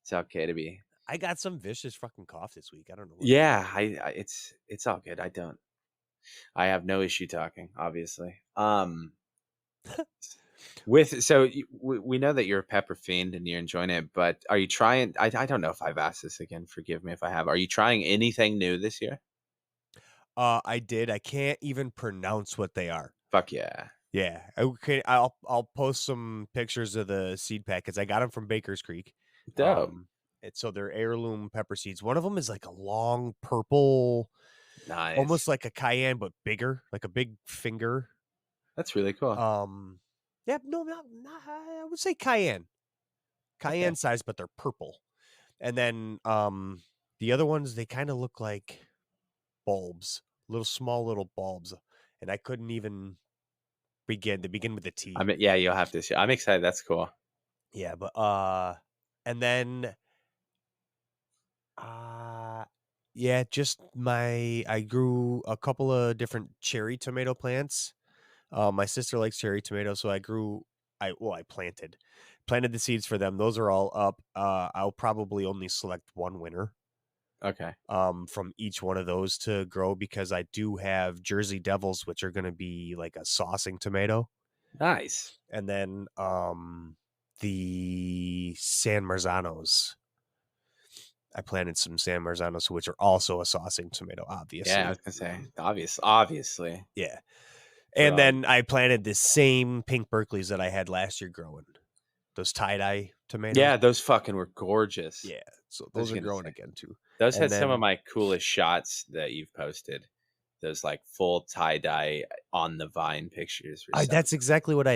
It's okay to be. I got some vicious fucking cough this week. I don't know what. Yeah, it's all good. I have no issue talking, obviously. With so we know that you're a pepper fiend and you're enjoying it, but are you trying? I don't know if I've asked this again. Forgive me if I have. Are you trying anything new this year? I did. I can't even pronounce what they are. Fuck yeah. Yeah. Okay. I'll post some pictures of the seed packets. I got them from Baker's Creek. Dope. So they're heirloom pepper seeds. One of them is like a long purple, almost Nice. like a cayenne, but bigger, like a big finger. That's really cool. Yeah, no, not I would say cayenne. Okay. Cayenne size, but they're purple. And then the other ones, they kind of look like bulbs, small little bulbs. And I couldn't even begin. They begin with a I T. mean, yeah, you'll have to see. I'm excited. That's cool. Yeah, but and then uh yeah, just I grew a couple of different cherry tomato plants. My sister likes cherry tomatoes, so I planted the seeds for them. Those are all up. I'll probably only select one winner Okay. from each one of those to grow because I do have Jersey Devils, which are going to be like a saucing tomato. Nice. And then the San Marzanos. I planted some San Marzanos, which are also a saucing tomato, obviously. Yeah, I was gonna say obviously. Yeah. For And all then I planted the same pink Berkeleys that I had last year growing. Those tie-dye tomatoes. yeah, those fucking were gorgeous. Yeah. So I was those are gonna growing say again too. those And had some of then my coolest shots that you've posted. Those like full tie dye on the vine pictures or something. that's exactly what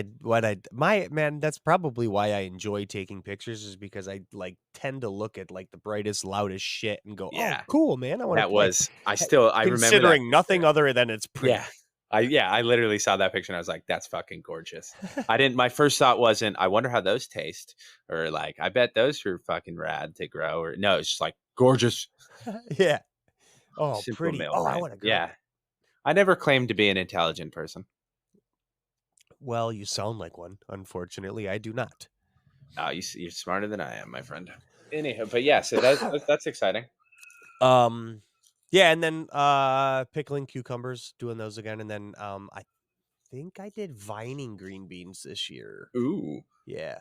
my man, that's probably why I enjoy taking pictures, is because I like tend to look at like the brightest, loudest shit and go, "Oh, Yeah, cool, man. I want to that play." was. I remember that Considering nothing picture. other than it's Yeah. pretty. I literally saw that picture and I was like, that's fucking gorgeous. My first thought wasn't, I wonder how those taste, or like, I bet those are fucking rad to grow, or no, it's just like gorgeous, Yeah. Oh, simple pretty. male Oh, I brain. want to grow. Yeah. I never claimed to be an intelligent person. Well, you sound like one. Unfortunately, I do not. You're smarter than I am, my friend. Anyhow, but yeah, so that's exciting. Yeah, and then pickling cucumbers, doing those again, and then I think I did vining green beans this year. Ooh. Yeah.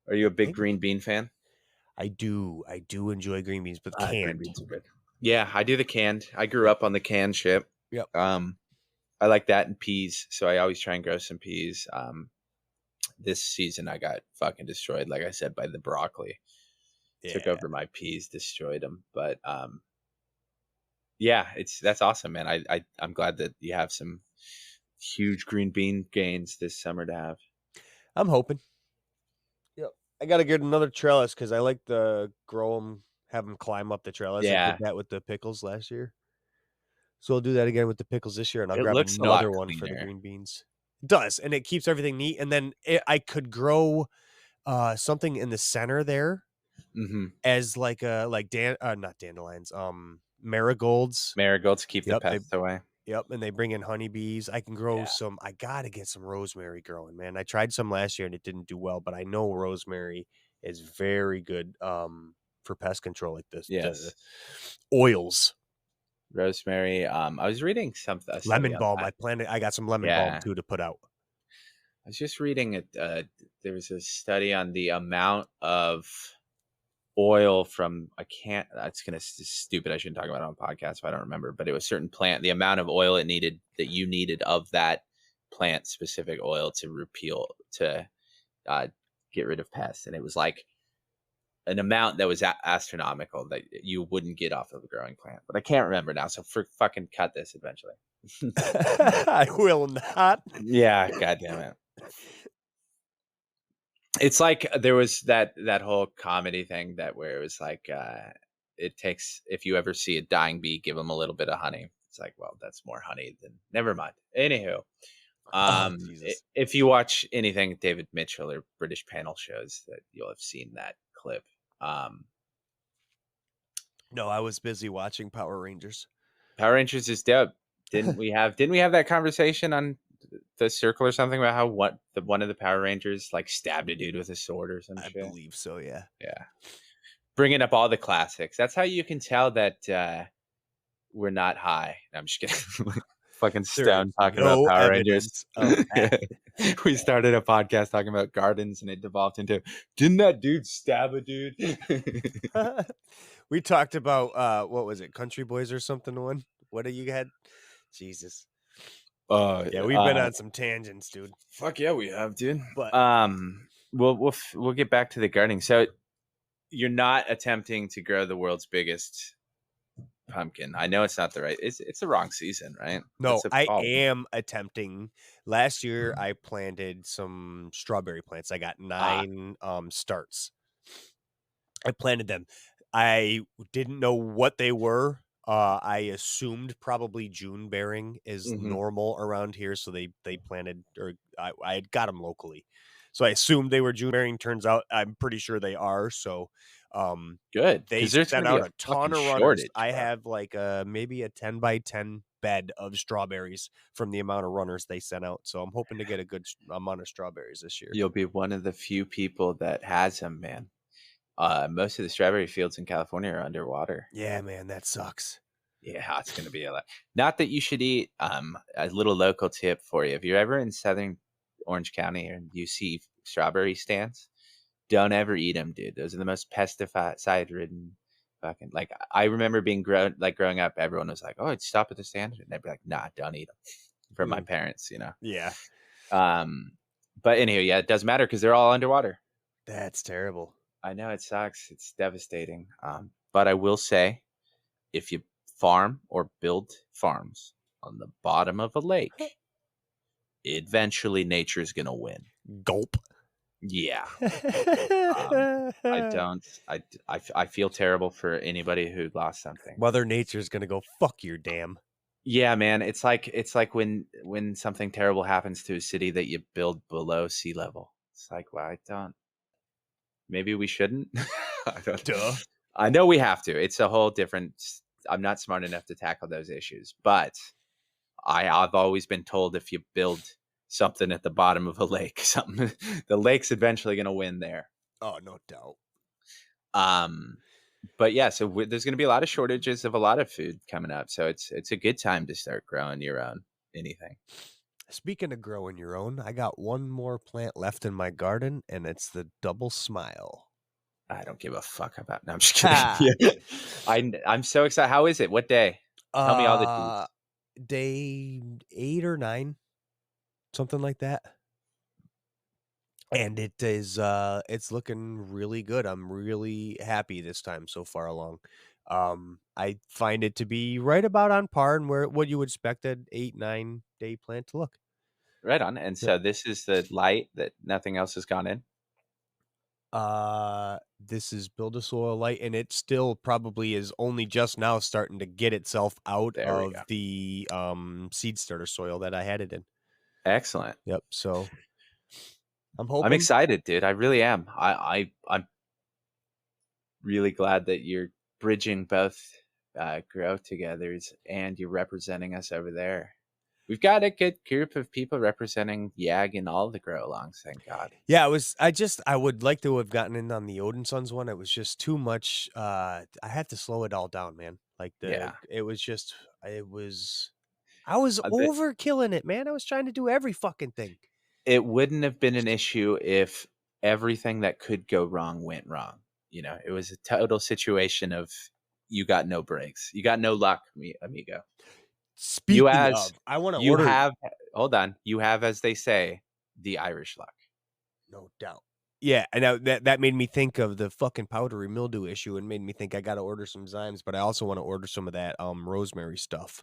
Are you a big think- green bean fan? I do enjoy green beans, but Green canned. beans are good. Yeah, I do the canned. I grew up on the canned shit. Yep. I like that and peas, so I always try and grow some peas. This season I got fucking destroyed, like I said, by the broccoli. Took Yeah. over my peas, destroyed them. But yeah, that's awesome, man. I'm glad that you have some huge green bean gains this summer to have. I'm hoping. Yep. I got to get another trellis because I like to grow them, have them climb up the trellis. I Yeah, did that with the pickles last year. So I'll do that again with the pickles this year, and I'll it grab looks a lot another one for the cleaner. green beans. It does, and it keeps everything neat. And then I could grow something in the center there Mm-hmm. as like not dandelions, marigolds. Marigolds keep the Yep, pests away. Yep, and they bring in honeybees. I can grow Yeah. some. I gotta get some rosemary growing, man. I tried some last year and it didn't do well, but I know rosemary is very good for pest control, like this. Yes. Oils, Rosemary. I was reading something. lemon balm. I got some lemon balm Yeah. too to put out. I was just reading it. There was a study on the amount of oil from it's gonna stupid. I shouldn't talk about it on a podcast if I don't remember, but it was a certain plant, the amount of oil it needed that you needed of that plant specific oil to get rid of pests, and it was like an amount that was astronomical that you wouldn't get off of a growing plant, but I can't remember now, so fucking cut this eventually. I will not. Yeah, god damn it. It's like there was that whole comedy thing where it was like it takes, if you ever see a dying bee, give them a little bit of honey. It's like, well, that's more honey than, never mind. Anywho, Jesus. if you watch anything David Mitchell or British panel shows, that you'll have seen that clip. No, I was busy watching Power Rangers. Power Rangers is dope. Didn't we have that conversation on the circle or something about how one of the Power Rangers like stabbed a dude with a sword or some shit? I believe so, yeah. Yeah. Bringing up all the classics. That's how you can tell that we're not high. No, I'm just kidding. Fucking stoned talking about Power Rangers. We started a podcast talking about gardens and it devolved into, didn't that dude stab a dude? We talked about what was it, Country Boys or something? What do you had? Jesus. Yeah, we've been on some tangents, dude. Fuck yeah, we have, dude. But we'll get back to the gardening. So you're not attempting to grow the world's biggest pumpkin. I know it's not the right. It's the wrong season, right? no, I am attempting. Last year, I planted some strawberry plants. I got 9 starts. I planted them. I didn't know what they were. I assumed probably June bearing is normal around here, so they planted, or I had got them locally, so I assumed they were June bearing. Turns out I'm pretty sure they are. So good. They sent out a ton of runners. I have like maybe a 10 by 10 bed of strawberries from the amount of runners they sent out. So I'm hoping to get a good amount of strawberries this year. You'll be one of the few people that has them, man. Most of the strawberry fields in California are underwater. Yeah, man, that sucks. Yeah, it's going to be a lot. Not that you should eat. A little local tip for you: if you're ever in southern Orange County, and you see strawberry stands, don't ever eat them, dude. Those are the most pesticide-ridden fucking. Like I remember being growing up, everyone was like, "Oh, I'd stop at the stand," and I'd be like, "Nah, don't eat them." From my parents, Yeah. But anyhow, yeah, it doesn't matter because they're all underwater. That's terrible. I know it sucks. It's devastating. But I will say, if you farm or build farms on the bottom of a lake, eventually nature's gonna win. Gulp. Yeah. I don't. I feel terrible for anybody who lost something. Mother Nature's gonna go fuck your dam. Yeah, man. It's like when something terrible happens to a city that you build below sea level. It's like, well, I don't. Maybe we shouldn't. I don't. Duh. I know we have to. It's a whole different. I'm not smart enough to tackle those issues, but I've always been told if you build something at the bottom of a lake, the lake's eventually going to win there. Oh, no doubt. But yeah, so there's going to be a lot of shortages of a lot of food coming up. So it's a good time to start growing your own anything. Speaking of growing your own, I got one more plant left in my garden, and it's the double smile. I don't give a fuck about. No, I'm just kidding. Yeah. I'm so excited. How is it? What day? Tell me all the deets. Day 8 or 9, something like that. And it is it's looking really good. I'm really happy this time so far along. I find it to be right about on par and where what you would expect an 8-9 day plant to look. Right on. And so this is the light that nothing else has gone in. This is Build a Soil Light, and it still probably is only just now starting to get itself out of the seed starter soil that I had it in. Excellent. Yep. So I'm hoping. I'm excited, dude. I really am. I'm really glad that you're bridging both grow togethers and you're representing us over there. We've got a good group of people representing YAG in all the grow alongs, thank God. Yeah, I would like to have gotten in on the Odin Sons one. It was just too much. I had to slow it all down, man. Like I was overkilling it, man. I was trying to do every fucking thing. It wouldn't have been an issue if everything that could go wrong went wrong. It was a total situation of you got no breaks. You got no luck, amigo. Speaking of, I want to order. Hold on. You have, as they say, the Irish luck. No doubt. Yeah, and that made me think of the fucking powdery mildew issue and made me think I got to order some Zymes, but I also want to order some of that rosemary stuff.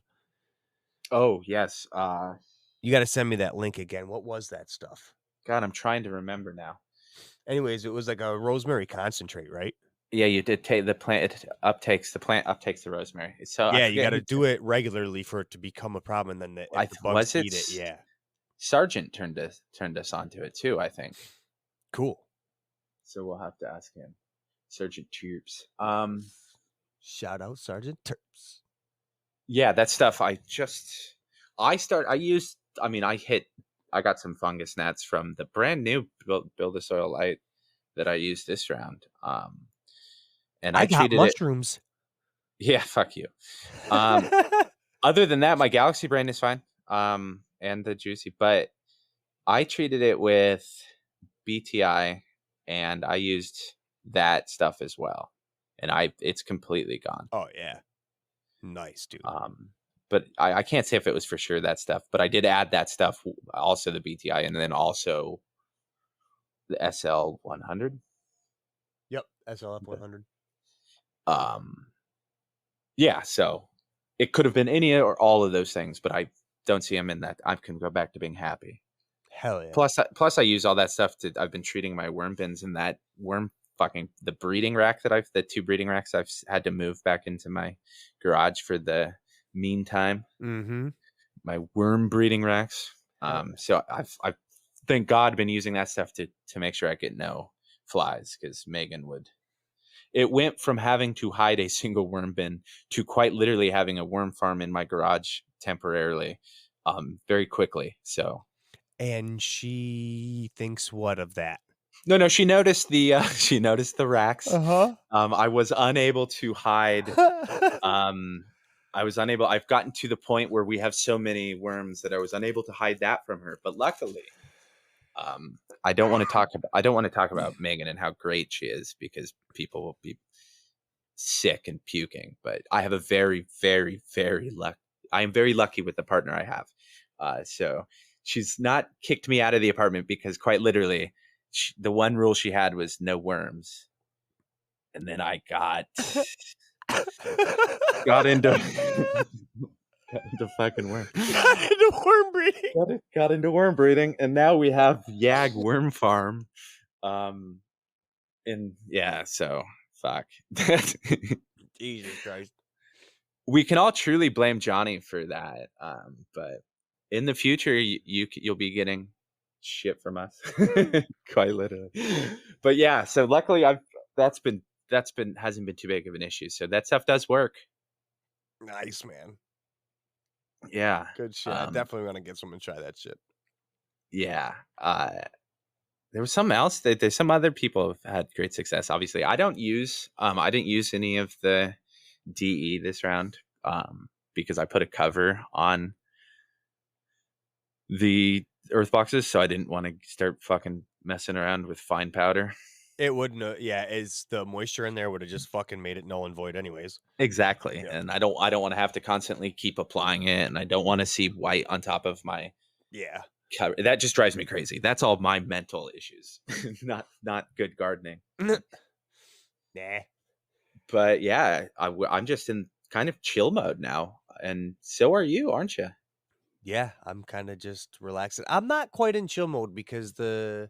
Oh, yes. You got to send me that link again. What was that stuff? God, I'm trying to remember now. Anyways, it was like a rosemary concentrate, right? Yeah, you did take the plant. The plant uptakes the rosemary. So yeah, you got to do it regularly for it to become a problem, and then the bugs eat it. Yeah, Sargent turned us onto it too, I think. Cool. So we'll have to ask him. Sergeant Terps. Shout out Sergeant Terps. Yeah, that stuff. I got some fungus gnats from the brand new Build a Soil Light that I used this round. And I got mushrooms. Yeah, fuck you. Other than that, my Galaxy Brain is fine. And the Juicy, but I treated it with BTI, and I used that stuff as well, and it's completely gone. Oh yeah, nice, dude. But I can't say if it was for sure that stuff, but I did add that stuff, also the BTI, and then also the SL100. Yep, SLF 100. Yeah, so it could have been any or all of those things, but I don't see them in that. I can go back to being happy. Hell yeah. Plus I use all that stuff I've been treating my worm bins in that the breeding rack the 2 breeding racks I've had to move back into my garage for the meantime. Mm-hmm. My worm breeding racks. So I've thank God been using that stuff to make sure I get no flies, because Megan would. It went from having to hide a single worm bin to quite literally having a worm farm in my garage temporarily, very quickly. So. And she thinks what of that? No, she noticed the racks. Uh-huh. I was unable to hide. I've gotten to the point where we have so many worms that I was unable to hide that from her. But luckily, I don't want to talk about Megan and how great she is because people will be sick and puking. But I have a very, very, very I am very lucky with the partner I have. So she's not kicked me out of the apartment because quite literally, the one rule she had was no worms, and then I got into got into fucking worm. Got into worm breeding. Got into worm breeding, and now we have Yag Worm Farm. And yeah, so fuck. Jesus Christ. We can all truly blame Johnny for that. But in the future, you'll be getting shit from us, quite literally. But yeah, so luckily that's been hasn't been too big of an issue. So that stuff does work. Nice, man. Yeah, Good shit. I definitely want to get someone to try that shit. Yeah. There was something else that there's some other people have had great success. Obviously, I didn't use any of the DE this round because I put a cover on the earth boxes, so I didn't want to start fucking messing around with fine powder. It wouldn't, yeah. Is the moisture in there would have just fucking made it null and void, anyways. Exactly, Yeah. and I don't want to have to constantly keep applying it, and I don't want to see white on top of my cover. That just drives me crazy. That's all my mental issues, not good gardening. Nah. But yeah, I'm just in kind of chill mode now, and so are you, aren't you? Yeah, I'm kind of just relaxing. I'm not quite in chill mode because the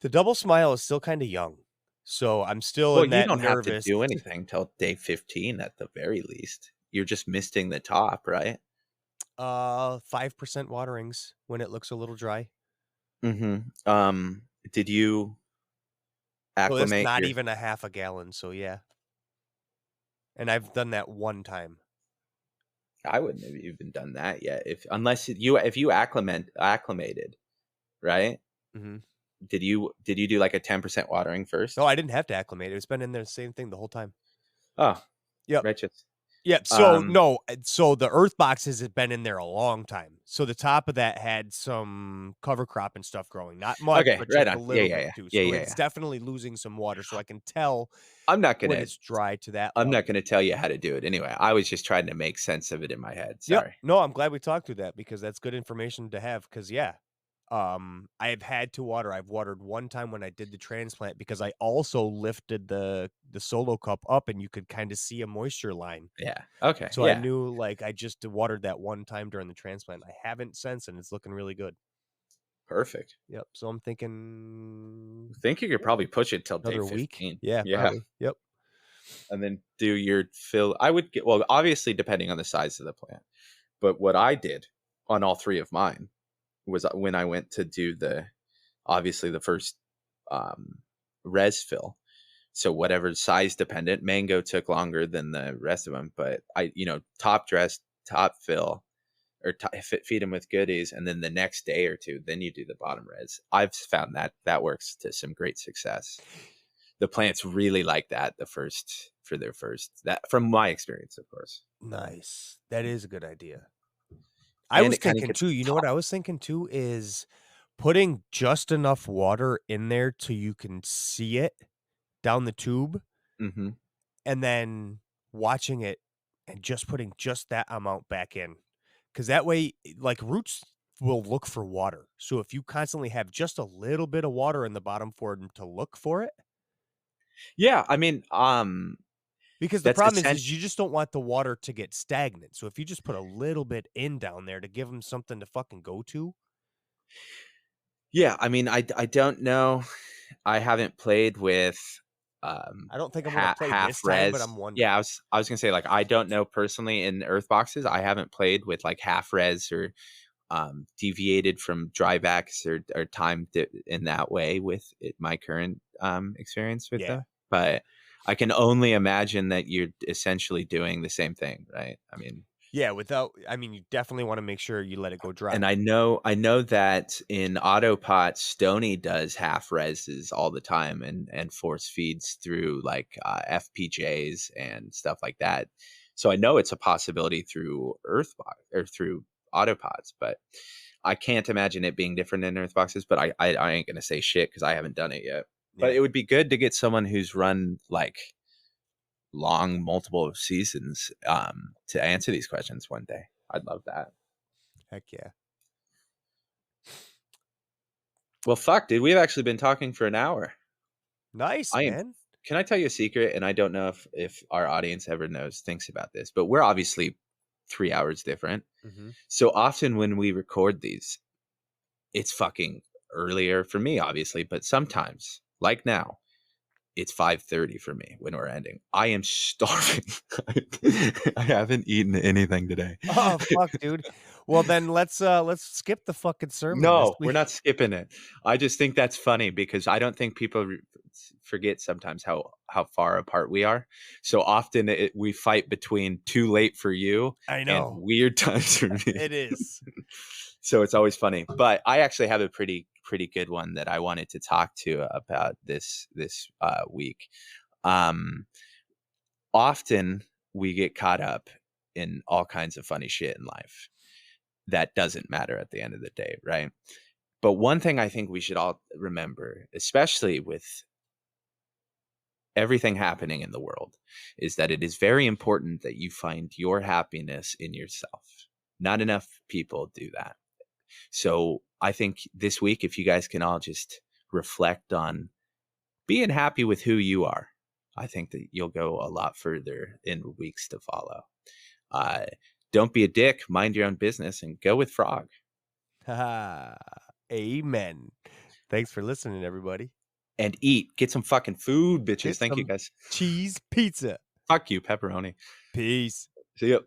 double smile is still kind of young, so I'm still Well, in you that don't have to nervous. do anything till day 15 at the very least. You're just misting the top, right? 5% waterings when it looks a little dry. Did you So it's acclimate not your? even a half a gallon. So yeah, and I've done that one time. I wouldn't have even done that yet, if you acclimated, right? Mm-hmm. Did you do like a 10% watering first? No, I didn't have to acclimate. It's been in there the same thing the whole time. Oh, Yep. righteous. Yep. So no, so the earth boxes have been in there a long time. So the top of that had some cover crop and stuff growing, not much, Okay, but right just a on. little Yeah, bit yeah, too. yeah, So yeah, it's yeah. definitely losing some water. So I can tell I'm not when gonna. it's dry to that. I'm level. not gonna tell you how to do it anyway. I was just trying to make sense of it in my head. Yep. Sorry. No, I'm glad we talked through that because that's good information to have. Because yeah, I have had to water. I've watered one time when I did the transplant because I also lifted the solo cup up and you could kind of see a moisture line. Yeah. Okay. So I Yeah. knew like I just watered that one time during the transplant. I haven't since, and it's looking really good. Perfect. Yep. So I'm thinking I think you could probably push it till day another 15. week. Yeah, probably. Yep. And then do your fill. I would get, well, obviously depending on the size of the plant. But what I did on all three of mine was when I went to do obviously the first res fill. So whatever size dependent, mango took longer than the rest of them, but top dress, top fill, or feed them with goodies, and then the next day or two, then you do the bottom res. I've found that works to some great success. The plants really like that for their first, that from my experience, of course. Nice. That is a good idea. I was thinking too, you know what I was thinking too is putting just enough water in there till you can see it down the tube, Mm-hmm. and then watching it and just putting just that amount back in. Because that way, like roots will look for water. So if you constantly have just a little bit of water in the bottom for them to look for it. Yeah, I mean, because the problem is you just don't want the water to get stagnant. So if you just put a little bit in down there to give them something to fucking go to. Yeah, I mean, I don't know. I haven't played with I don't think I'm gonna play half this time, res. but I'm wondering. Yeah, I was gonna say, like, I don't know personally in earth boxes. I haven't played with like half res or deviated from drybacks or timed it in that way with my current experience with them. But I can only imagine that you're essentially doing the same thing, right? I mean, yeah, you definitely want to make sure you let it go dry. and I know that in Autopot, Stony does half reses all the time and force feeds through like FPJs and stuff like that. So I know it's a possibility through Earthbox or through Autopods, but I can't imagine it being different in Earth boxes, but I ain't gonna say shit because I haven't done it yet. But Yeah. it would be good to get someone who's run like long multiple seasons to answer these questions one day. I'd love that. Heck yeah. Well, fuck, dude, we've actually been talking for an hour. Nice, I am. man. Can I tell you a secret? And I don't know if our audience ever thinks about this, but we're obviously 3 hours different. Mm-hmm. So often when we record these, it's fucking earlier for me, obviously, but sometimes, like now, it's 5:30 for me when we're ending. I am starving. I haven't eaten anything today. Oh fuck, dude. Well then let's skip the fucking sermon this No, we're week. not skipping it. I just think that's funny because I don't think people forget sometimes how far apart we are. So often we fight between too late for you I and know. weird times for me. It is. So it's always funny. But I actually have a pretty good one that I wanted to talk to about this week. Often we get caught up in all kinds of funny shit in life that doesn't matter at the end of the day, right? But one thing I think we should all remember, especially with everything happening in the world, is that it is very important that you find your happiness in yourself. Not enough people do that. So I think this week, if you guys can all just reflect on being happy with who you are, I think that you'll go a lot further in weeks to follow. Don't be a dick, mind your own business, and go with Frog. Amen. Thanks for listening, everybody. And eat. Get some fucking food, bitches. Get Thank you, some guys. cheese pizza. Fuck you, pepperoni. Peace. See ya.